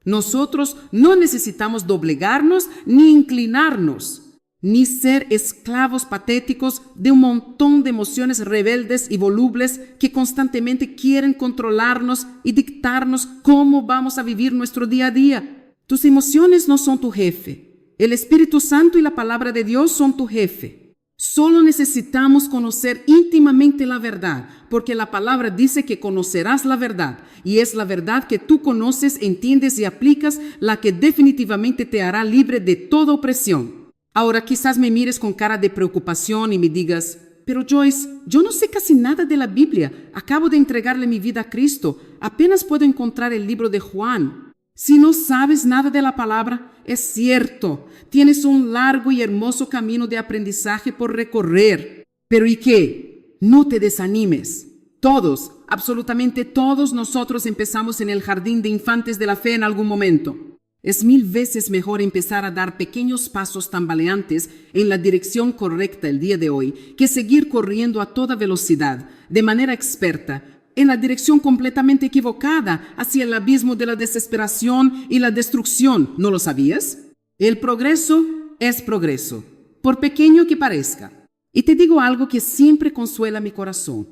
Nosotros no necesitamos doblegarnos ni inclinarnos, ni ser esclavos patéticos de un montón de emociones rebeldes y volubles que constantemente quieren controlarnos y dictarnos cómo vamos a vivir nuestro día a día. Tus emociones no son tu jefe. El Espíritu Santo y la palabra de Dios son tu jefe. Solo necesitamos conocer íntimamente la verdad, porque la palabra dice que conocerás la verdad, y es la verdad que tú conoces, entiendes y aplicas la que definitivamente te hará libre de toda opresión. Ahora quizás me mires con cara de preocupación y me digas, pero Joyce, yo no sé casi nada de la Biblia. Acabo de entregarle mi vida a Cristo. Apenas puedo encontrar el libro de Juan. Si no sabes nada de la palabra, es cierto. Tienes un largo y hermoso camino de aprendizaje por recorrer. Pero ¿y qué? No te desanimes. Todos, absolutamente todos nosotros empezamos en el jardín de infantes de la fe en algún momento. Es 1000 veces mejor empezar a dar pequeños pasos tambaleantes en la dirección correcta el día de hoy que seguir corriendo a toda velocidad, de manera experta, en la dirección completamente equivocada hacia el abismo de la desesperación y la destrucción. ¿No lo sabías? El progreso es progreso, por pequeño que parezca. Y te digo algo que siempre consuela mi corazón.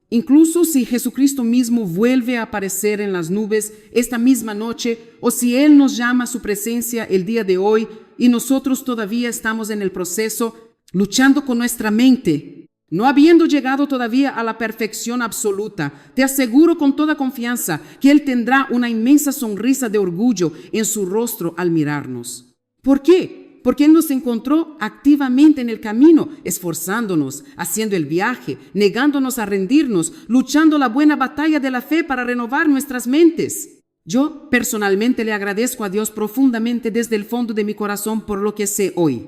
Incluso si Jesucristo mismo vuelve a aparecer en las nubes esta misma noche, o si Él nos llama a su presencia el día de hoy y nosotros todavía estamos en el proceso, luchando con nuestra mente, no habiendo llegado todavía a la perfección absoluta, te aseguro con toda confianza que Él tendrá una inmensa sonrisa de orgullo en su rostro al mirarnos. ¿Por qué? Porque Él nos encontró activamente en el camino, esforzándonos, haciendo el viaje, negándonos a rendirnos, luchando la buena batalla de la fe para renovar nuestras mentes. Yo personalmente le agradezco a Dios profundamente desde el fondo de mi corazón por lo que sé hoy.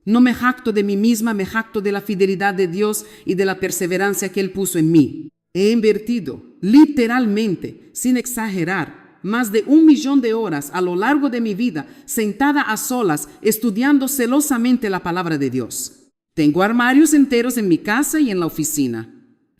No me jacto de mí misma, me jacto de la fidelidad de Dios y de la perseverancia que Él puso en mí. He invertido, literalmente, sin exagerar, más de 1 millón de horas a lo largo de mi vida, sentada a solas, estudiando celosamente la palabra de Dios. Tengo armarios enteros en mi casa y en la oficina.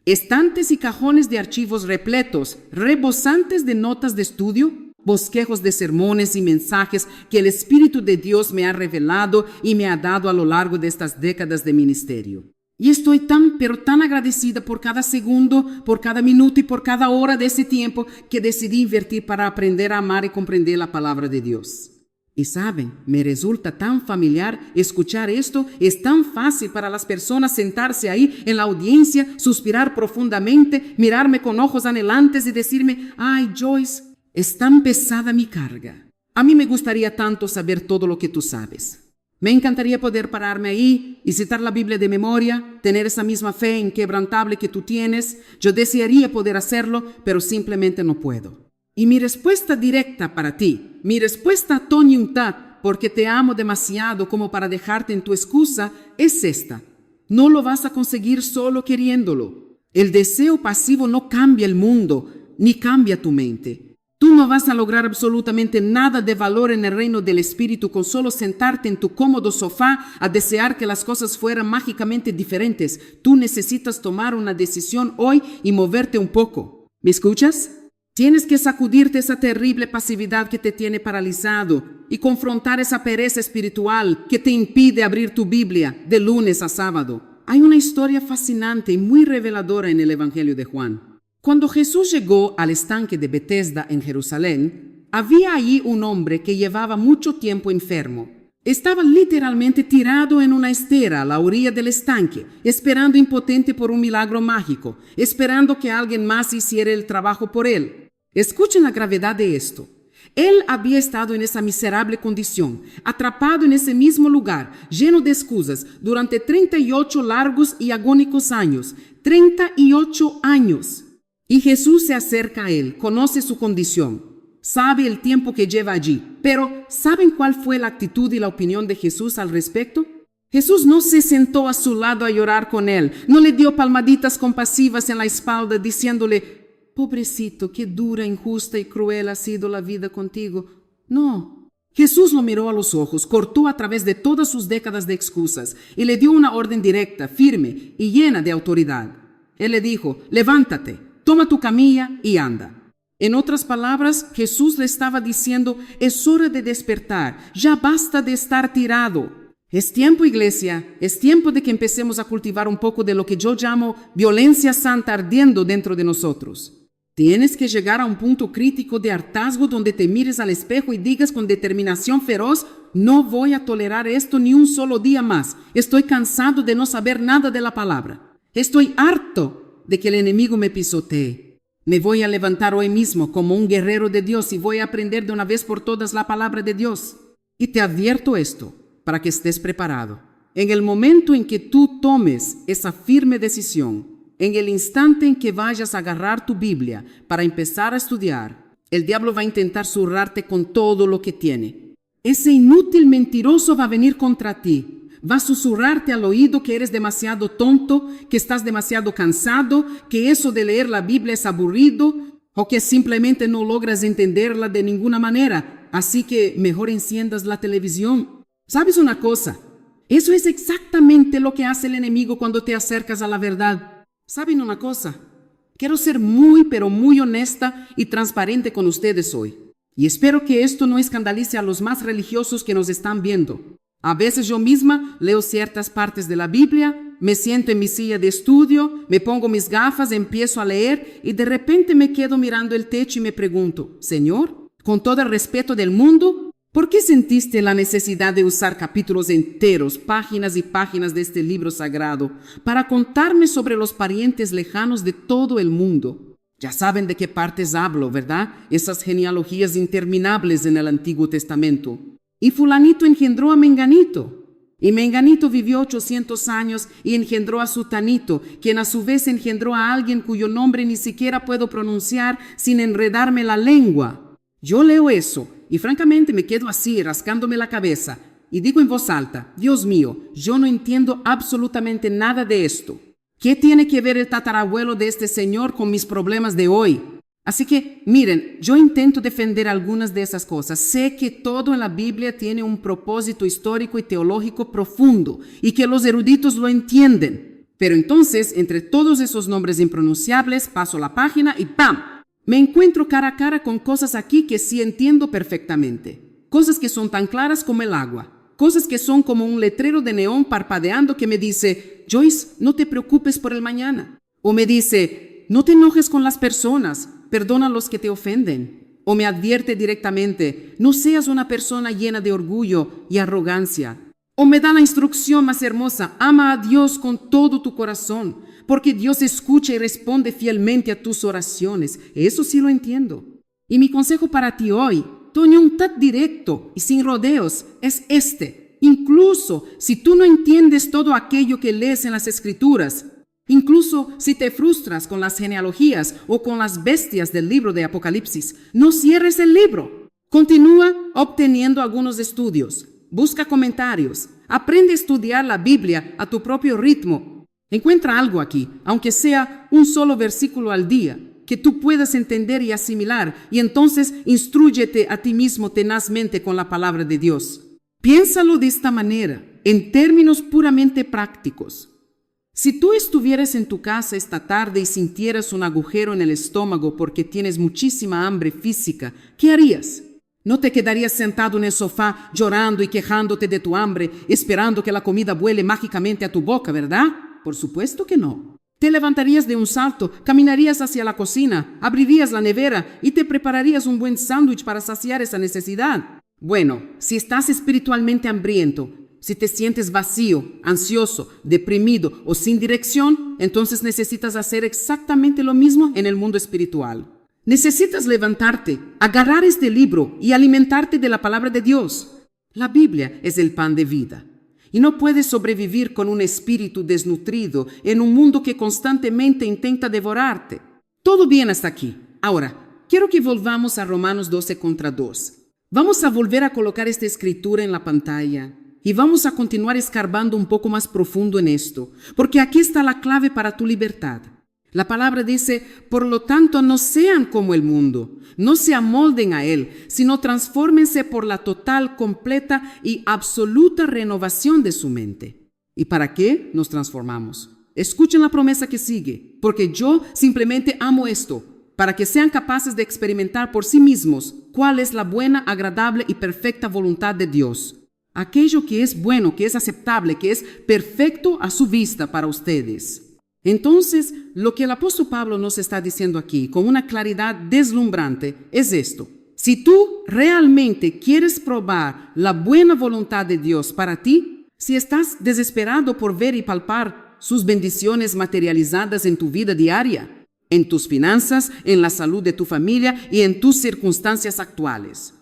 Estantes y cajones de archivos repletos, rebosantes de notas de estudio, bosquejos de sermones y mensajes que el Espíritu de Dios me ha revelado y me ha dado a lo largo de estas décadas de ministerio. Y estoy pero tan agradecida por cada segundo, por cada minuto y por cada hora de ese tiempo que decidí invertir para aprender a amar y comprender la palabra de Dios. Y saben, me resulta tan familiar escuchar esto. Es tan fácil para las personas sentarse ahí en la audiencia, suspirar profundamente, mirarme con ojos anhelantes y decirme, ay Joyce, es tan pesada mi carga. A mí me gustaría tanto saber todo lo que tú sabes. Me encantaría poder pararme ahí y citar la Biblia de memoria, tener esa misma fe inquebrantable que tú tienes. Yo desearía poder hacerlo, pero simplemente no puedo. Y mi respuesta directa para ti, mi respuesta toniuntad, porque te amo demasiado como para dejarte en tu excusa, es esta. No lo vas a conseguir solo queriéndolo. El deseo pasivo no cambia el mundo, ni cambia tu mente. Tú no vas a lograr absolutamente nada de valor en el reino del Espíritu con solo sentarte en tu cómodo sofá a desear que las cosas fueran mágicamente diferentes. Tú necesitas tomar una decisión hoy y moverte un poco. ¿Me escuchas? Tienes que sacudirte esa terrible pasividad que te tiene paralizado y confrontar esa pereza espiritual que te impide abrir tu Biblia de lunes a sábado. Hay una historia fascinante y muy reveladora en el Evangelio de Juan. Cuando Jesús llegó al estanque de Betesda en Jerusalén, había allí un hombre que llevaba mucho tiempo enfermo. Estaba literalmente tirado en una estera a la orilla del estanque, esperando impotente por un milagro mágico, esperando que alguien más hiciera el trabajo por él. Escuchen la gravedad de esto. Él había estado en esa miserable condición, atrapado en ese mismo lugar, lleno de excusas, durante 38 largos y agónicos años. 38 años. Y Jesús se acerca a él, conoce su condición, sabe el tiempo que lleva allí. Pero, ¿saben cuál fue la actitud y la opinión de Jesús al respecto? Jesús no se sentó a su lado a llorar con él, no le dio palmaditas compasivas en la espalda diciéndole, pobrecito, qué dura, injusta y cruel ha sido la vida contigo. No. Jesús lo miró a los ojos, cortó a través de todas sus décadas de excusas y le dio una orden directa, firme y llena de autoridad. Él le dijo, levántate. Toma tu camilla y anda. En otras palabras, Jesús le estaba diciendo, es hora de despertar, ya basta de estar tirado. Es tiempo, iglesia, es tiempo de que empecemos a cultivar un poco de lo que yo llamo violencia santa ardiendo dentro de nosotros. Tienes que llegar a un punto crítico de hartazgo donde te mires al espejo y digas con determinación feroz, no voy a tolerar esto ni un solo día más. Estoy cansado de no saber nada de la palabra. Estoy harto de que el enemigo me pisotee. Me voy a levantar hoy mismo como un guerrero de Dios y voy a aprender de una vez por todas la palabra de Dios. Y te advierto esto, para que estés preparado. En el momento en que tú tomes esa firme decisión, en el instante en que vayas a agarrar tu Biblia para empezar a estudiar, el diablo va a intentar zurrarte con todo lo que tiene. Ese inútil mentiroso va a venir contra ti. Va a susurrarte al oído que eres demasiado tonto, que estás demasiado cansado, que eso de leer la Biblia es aburrido o que simplemente no logras entenderla de ninguna manera. Así que mejor enciendas la televisión. ¿Sabes una cosa? Eso es exactamente lo que hace el enemigo cuando te acercas a la verdad. ¿Saben una cosa? Quiero ser muy, pero muy honesta y transparente con ustedes hoy. Y espero que esto no escandalice a los más religiosos que nos están viendo. A veces yo misma leo ciertas partes de la Biblia, me siento en mi silla de estudio, me pongo mis gafas, empiezo a leer y de repente me quedo mirando el techo y me pregunto, Señor, con todo el respeto del mundo, ¿por qué sentiste la necesidad de usar capítulos enteros, páginas y páginas de este libro sagrado para contarme sobre los parientes lejanos de todo el mundo? Ya saben de qué partes hablo, ¿verdad? Esas genealogías interminables en el Antiguo Testamento. Y fulanito engendró a menganito. Y menganito vivió 800 años y engendró a sutanito, quien a su vez engendró a alguien cuyo nombre ni siquiera puedo pronunciar sin enredarme la lengua. Yo leo eso y francamente me quedo así, rascándome la cabeza. Y digo en voz alta, Dios mío, yo no entiendo absolutamente nada de esto. ¿Qué tiene que ver el tatarabuelo de este señor con mis problemas de hoy? Así que, miren, yo intento defender algunas de esas cosas. Sé que todo en la Biblia tiene un propósito histórico y teológico profundo y que los eruditos lo entienden. Pero entonces, entre todos esos nombres impronunciables, paso la página y ¡pam! Me encuentro cara a cara con cosas aquí que sí entiendo perfectamente. Cosas que son tan claras como el agua. Cosas que son como un letrero de neón parpadeando que me dice, Joyce, no te preocupes por el mañana. O me dice, no te enojes con las personas. Perdona a los que te ofenden. O me advierte directamente, no seas una persona llena de orgullo y arrogancia. O me da la instrucción más hermosa, ama a Dios con todo tu corazón, porque Dios escucha y responde fielmente a tus oraciones. Eso sí lo entiendo. Y mi consejo para ti hoy, Toño, un tad directo y sin rodeos, es este. Incluso si tú no entiendes todo aquello que lees en las Escrituras, incluso si te frustras con las genealogías o con las bestias del libro de Apocalipsis, no cierres el libro. Continúa obteniendo algunos estudios. Busca comentarios. Aprende a estudiar la Biblia a tu propio ritmo. Encuentra algo aquí, aunque sea un solo versículo al día, que tú puedas entender y asimilar, y entonces instrúyete a ti mismo tenazmente con la palabra de Dios. Piénsalo de esta manera, en términos puramente prácticos. Si tú estuvieras en tu casa esta tarde y sintieras un agujero en el estómago porque tienes muchísima hambre física, ¿qué harías? ¿No te quedarías sentado en el sofá llorando y quejándote de tu hambre, esperando que la comida vuele mágicamente a tu boca, verdad? Por supuesto que no. Te levantarías de un salto, caminarías hacia la cocina, abrirías la nevera y te prepararías un buen sándwich para saciar esa necesidad. Bueno, si estás espiritualmente hambriento, si te sientes vacío, ansioso, deprimido o sin dirección, entonces necesitas hacer exactamente lo mismo en el mundo espiritual. Necesitas levantarte, agarrar este libro y alimentarte de la palabra de Dios. La Biblia es el pan de vida. Y no puedes sobrevivir con un espíritu desnutrido en un mundo que constantemente intenta devorarte. Todo bien hasta aquí. Ahora, quiero que volvamos a Romanos 12:2. Vamos a volver a colocar esta escritura en la pantalla. Y vamos a continuar escarbando un poco más profundo en esto, porque aquí está la clave para tu libertad. La palabra dice, por lo tanto, no sean como el mundo, no se amolden a él, sino transfórmense por la total, completa y absoluta renovación de su mente. ¿Y para qué nos transformamos? Escuchen la promesa que sigue, porque yo simplemente amo esto. para que sean capaces de experimentar por sí mismos cuál es la buena, agradable y perfecta voluntad de Dios. Aquello que es bueno, que es aceptable, que es perfecto a su vista para ustedes. Entonces, lo que el apóstol Pablo nos está diciendo aquí, con una claridad deslumbrante, es esto. Si tú realmente quieres probar la buena voluntad de Dios para ti, si estás desesperado por ver y palpar sus bendiciones materializadas en tu vida diaria, en tus finanzas, en la salud de tu familia y en tus circunstancias actuales,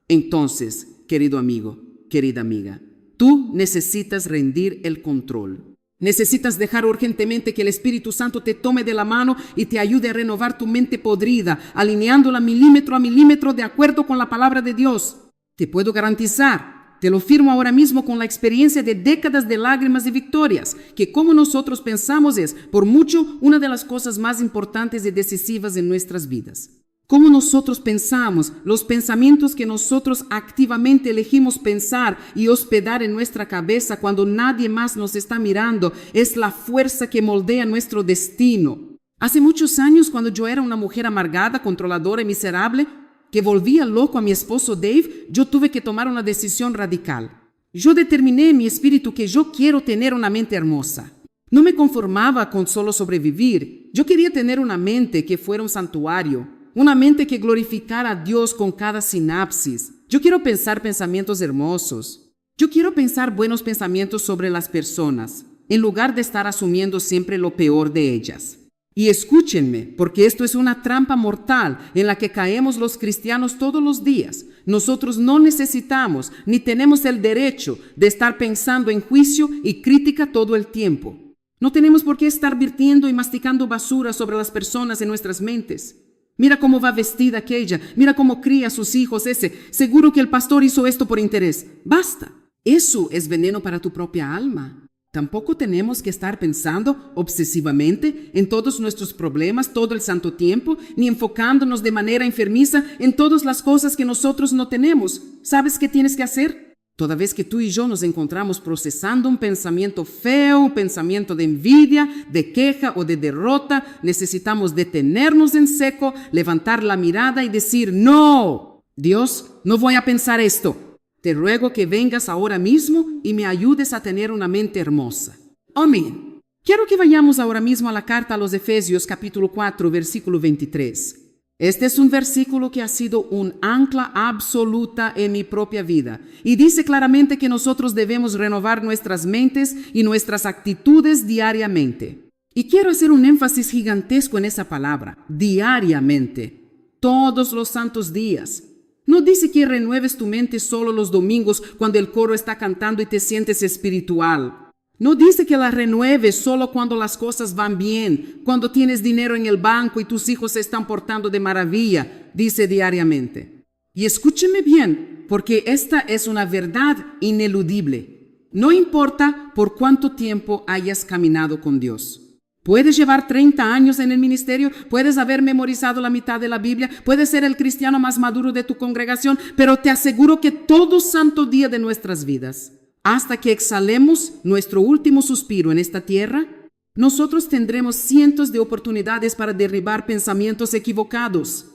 entonces, querido amigo, querida amiga, tú necesitas rendir el control. Necesitas dejar urgentemente que el Espíritu Santo te tome de la mano y te ayude a renovar tu mente podrida, alineándola milímetro a milímetro de acuerdo con la palabra de Dios. Te puedo garantizar, te lo firmo ahora mismo con la experiencia de décadas de lágrimas y victorias, que como nosotros pensamos es, por mucho, una de las cosas más importantes y decisivas en nuestras vidas. Cómo nosotros pensamos, los pensamientos que nosotros activamente elegimos pensar y hospedar en nuestra cabeza cuando nadie más nos está mirando, es la fuerza que moldea nuestro destino. Hace muchos años, cuando yo era una mujer amargada, controladora y miserable, que volvía loco a mi esposo Dave, yo tuve que tomar una decisión radical. Yo determiné en mi espíritu que yo quiero tener una mente hermosa. No me conformaba con solo sobrevivir. Yo quería tener una mente que fuera un santuario. Una mente que glorificara a Dios con cada sinapsis. Yo quiero pensar pensamientos hermosos. Yo quiero pensar buenos pensamientos sobre las personas, en lugar de estar asumiendo siempre lo peor de ellas. Y escúchenme, porque esto es una trampa mortal en la que caemos los cristianos todos los días. Nosotros no necesitamos ni tenemos el derecho de estar pensando en juicio y crítica todo el tiempo. No tenemos por qué estar virtiendo y masticando basura sobre las personas en nuestras mentes. Mira cómo va vestida aquella, mira cómo cría a sus hijos ese. Seguro que el pastor hizo esto por interés. Basta. Eso es veneno para tu propia alma. Tampoco tenemos que estar pensando obsesivamente en todos nuestros problemas todo el santo tiempo, ni enfocándonos de manera enfermiza en todas las cosas que nosotros no tenemos. ¿Sabes qué tienes que hacer? Toda vez que tú y yo nos encontramos procesando un pensamiento feo, un pensamiento de envidia, de queja o de derrota, necesitamos detenernos en seco, levantar la mirada y decir, no, Dios, no voy a pensar esto. Te ruego que vengas ahora mismo y me ayudes a tener una mente hermosa. Amén. Quiero que vayamos ahora mismo a la carta a los Efesios capítulo 4, versículo 23. Este es un versículo que ha sido un ancla absoluta en mi propia vida y dice claramente que nosotros debemos renovar nuestras mentes y nuestras actitudes diariamente. Y quiero hacer un énfasis gigantesco en esa palabra, diariamente, todos los santos días. No dice que renueves tu mente solo los domingos cuando el coro está cantando y te sientes espiritual. No dice que la renueves solo cuando las cosas van bien, cuando tienes dinero en el banco y tus hijos se están portando de maravilla, dice diariamente. Y escúcheme bien, porque esta es una verdad ineludible. No importa por cuánto tiempo hayas caminado con Dios. Puedes llevar 30 años en el ministerio, puedes haber memorizado la mitad de la Biblia, puedes ser el cristiano más maduro de tu congregación, pero te aseguro que todo santo día de nuestras vidas, hasta que exhalemos nuestro último suspiro en esta tierra, nosotros tendremos cientos de oportunidades para derribar pensamientos equivocados.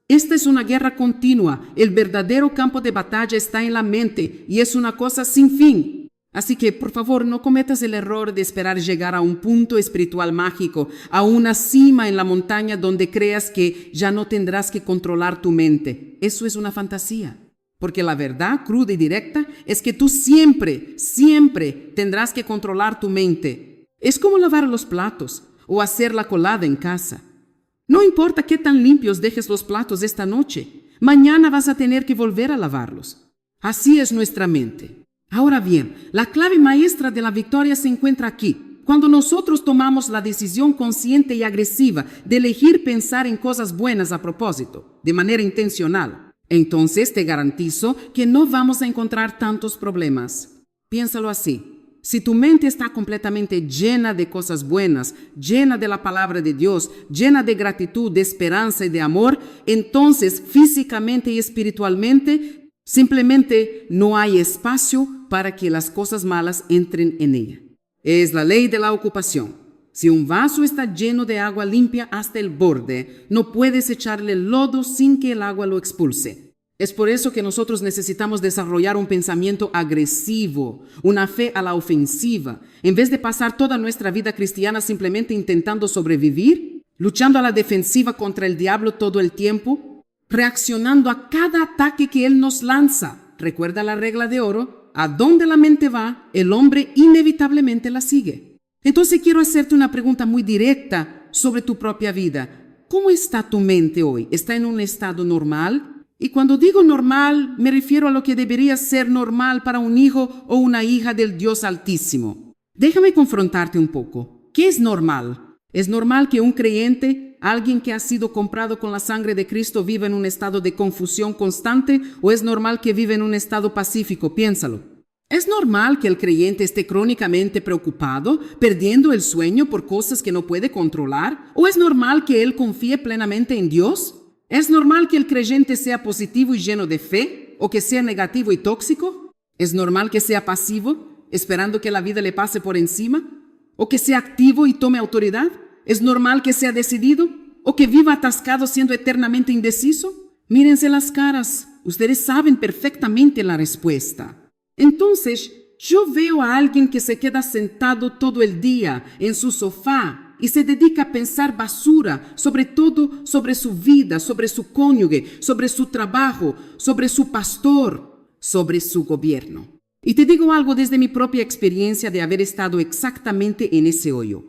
Esta es una guerra continua. El verdadero campo de batalla está en la mente y es una cosa sin fin. Así que, por favor, no cometas el error de esperar llegar a un punto espiritual mágico, a una cima en la montaña donde creas que ya no tendrás que controlar tu mente. Eso es una fantasía. Porque la verdad cruda y directa es que tú siempre tendrás que controlar tu mente. Es como lavar los platos o hacer la colada en casa. No importa qué tan limpios dejes los platos esta noche, mañana vas a tener que volver a lavarlos. Así es nuestra mente. Ahora bien, la clave maestra de la victoria se encuentra aquí. Cuando nosotros tomamos la decisión consciente y agresiva de elegir pensar en cosas buenas a propósito, de manera intencional, entonces te garantizo que no vamos a encontrar tantos problemas. Piénsalo así. Si tu mente está completamente llena de cosas buenas, llena de la palabra de Dios, llena de gratitud, de esperanza y de amor, entonces físicamente y espiritualmente simplemente no hay espacio para que las cosas malas entren en ella. Es la ley de la ocupación. Si un vaso está lleno de agua limpia hasta el borde, no puedes echarle lodo sin que el agua lo expulse. Es por eso que nosotros necesitamos desarrollar un pensamiento agresivo, una fe a la ofensiva, en vez de pasar toda nuestra vida cristiana simplemente intentando sobrevivir, luchando a la defensiva contra el diablo todo el tiempo, reaccionando a cada ataque que él nos lanza. Recuerda la regla de oro: a donde la mente va, el hombre inevitablemente la sigue. Entonces quiero hacerte una pregunta muy directa sobre tu propia vida. ¿Cómo está tu mente hoy? ¿Está en un estado normal? Y cuando digo normal, me refiero a lo que debería ser normal para un hijo o una hija del Dios Altísimo. Déjame confrontarte un poco. ¿Qué es normal? ¿Es normal que un creyente, alguien que ha sido comprado con la sangre de Cristo, viva en un estado de confusión constante, o es normal que viva en un estado pacífico? Piénsalo. ¿Es normal que el creyente esté crónicamente preocupado, perdiendo el sueño por cosas que no puede controlar? ¿O es normal que él confíe plenamente en Dios? ¿Es normal que el creyente sea positivo y lleno de fe, o que sea negativo y tóxico? ¿Es normal que sea pasivo, esperando que la vida le pase por encima? ¿O que sea activo y tome autoridad? ¿Es normal que sea decidido, o que viva atascado siendo eternamente indeciso? Mírense las caras, ustedes saben perfectamente la respuesta. Entonces, yo veo a alguien que se queda sentado todo el día en su sofá y se dedica a pensar basura, sobre todo sobre su vida, sobre su cónyuge, sobre su trabajo, sobre su pastor, sobre su gobierno. Y te digo algo desde mi propia experiencia de haber estado exactamente en ese hoyo.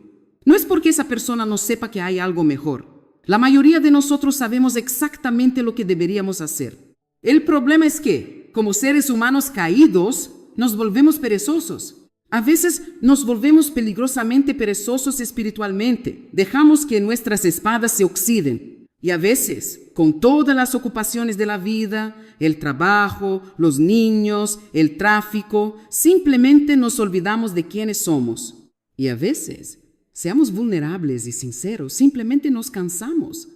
No es porque esa persona no sepa que hay algo mejor. La mayoría de nosotros sabemos exactamente lo que deberíamos hacer. El problema es que, como seres humanos caídos, nos volvemos perezosos. A veces nos volvemos peligrosamente perezosos espiritualmente. Dejamos que nuestras espadas se oxiden. Y a veces, con todas las ocupaciones de la vida, el trabajo, los niños, el tráfico, simplemente nos olvidamos de quiénes somos. Y a veces, seamos vulnerables y sinceros, simplemente nos cansamos.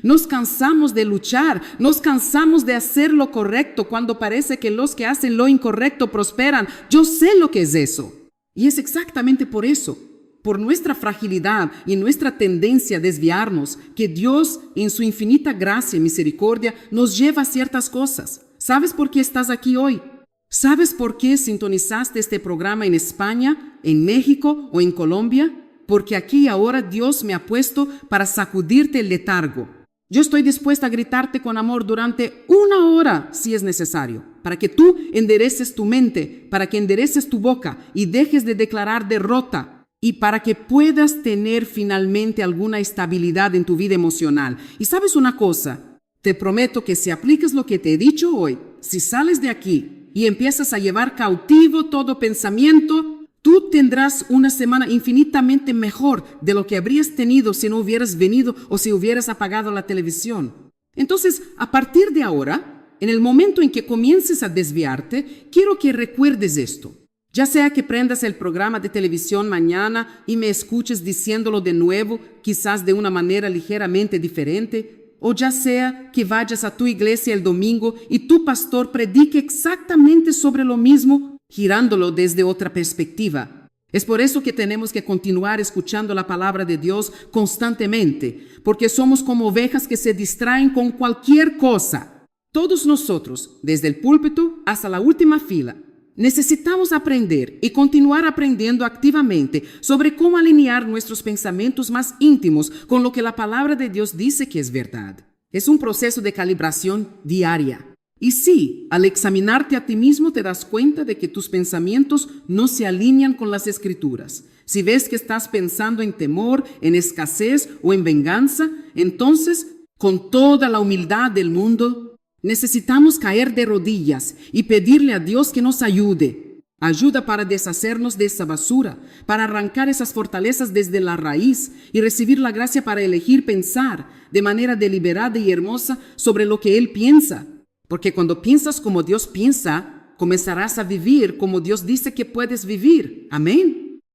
Nos cansamos de luchar, nos cansamos de hacer lo correcto cuando parece que los que hacen lo incorrecto prosperan. Yo sé lo que es eso. Y es exactamente por eso, por nuestra fragilidad y nuestra tendencia a desviarnos, que Dios, en su infinita gracia y misericordia, nos lleva a ciertas cosas. ¿Sabes por qué estás aquí hoy? ¿Sabes por qué sintonizaste este programa en España, en México o en Colombia? Porque aquí y ahora Dios me ha puesto para sacudirte el letargo. Yo estoy dispuesta a gritarte con amor durante 1 hora si es necesario, para que tú endereces tu mente, para que endereces tu boca y dejes de declarar derrota, y para que puedas tener finalmente alguna estabilidad en tu vida emocional. Y ¿sabes una cosa? Te prometo que si aplicas lo que te he dicho hoy, si sales de aquí y empiezas a llevar cautivo todo pensamiento, tú tendrás una semana infinitamente mejor de lo que habrías tenido si no hubieras venido o si hubieras apagado la televisión. Entonces, a partir de ahora, en el momento en que comiences a desviarte, quiero que recuerdes esto. Ya sea que prendas el programa de televisión mañana y me escuches diciéndolo de nuevo, quizás de una manera ligeramente diferente, o ya sea que vayas a tu iglesia el domingo y tu pastor predique exactamente sobre lo mismo, girándolo desde otra perspectiva. Es por eso que tenemos que continuar escuchando la palabra de Dios constantemente, porque somos como ovejas que se distraen con cualquier cosa. Todos nosotros, desde el púlpito hasta la última fila, necesitamos aprender y continuar aprendiendo activamente sobre cómo alinear nuestros pensamientos más íntimos con lo que la palabra de Dios dice que es verdad. Es un proceso de calibración diaria. Y sí, al examinarte a ti mismo te das cuenta de que tus pensamientos no se alinean con las Escrituras. Si ves que estás pensando en temor, en escasez o en venganza, entonces, con toda la humildad del mundo, necesitamos caer de rodillas y pedirle a Dios que nos ayude. Ayuda para deshacernos de esa basura, para arrancar esas fortalezas desde la raíz y recibir la gracia para elegir pensar de manera deliberada y hermosa sobre lo que Él piensa. Porque cuando piensas como Dios piensa, comenzarás a vivir como Dios dice que puedes vivir. Amén.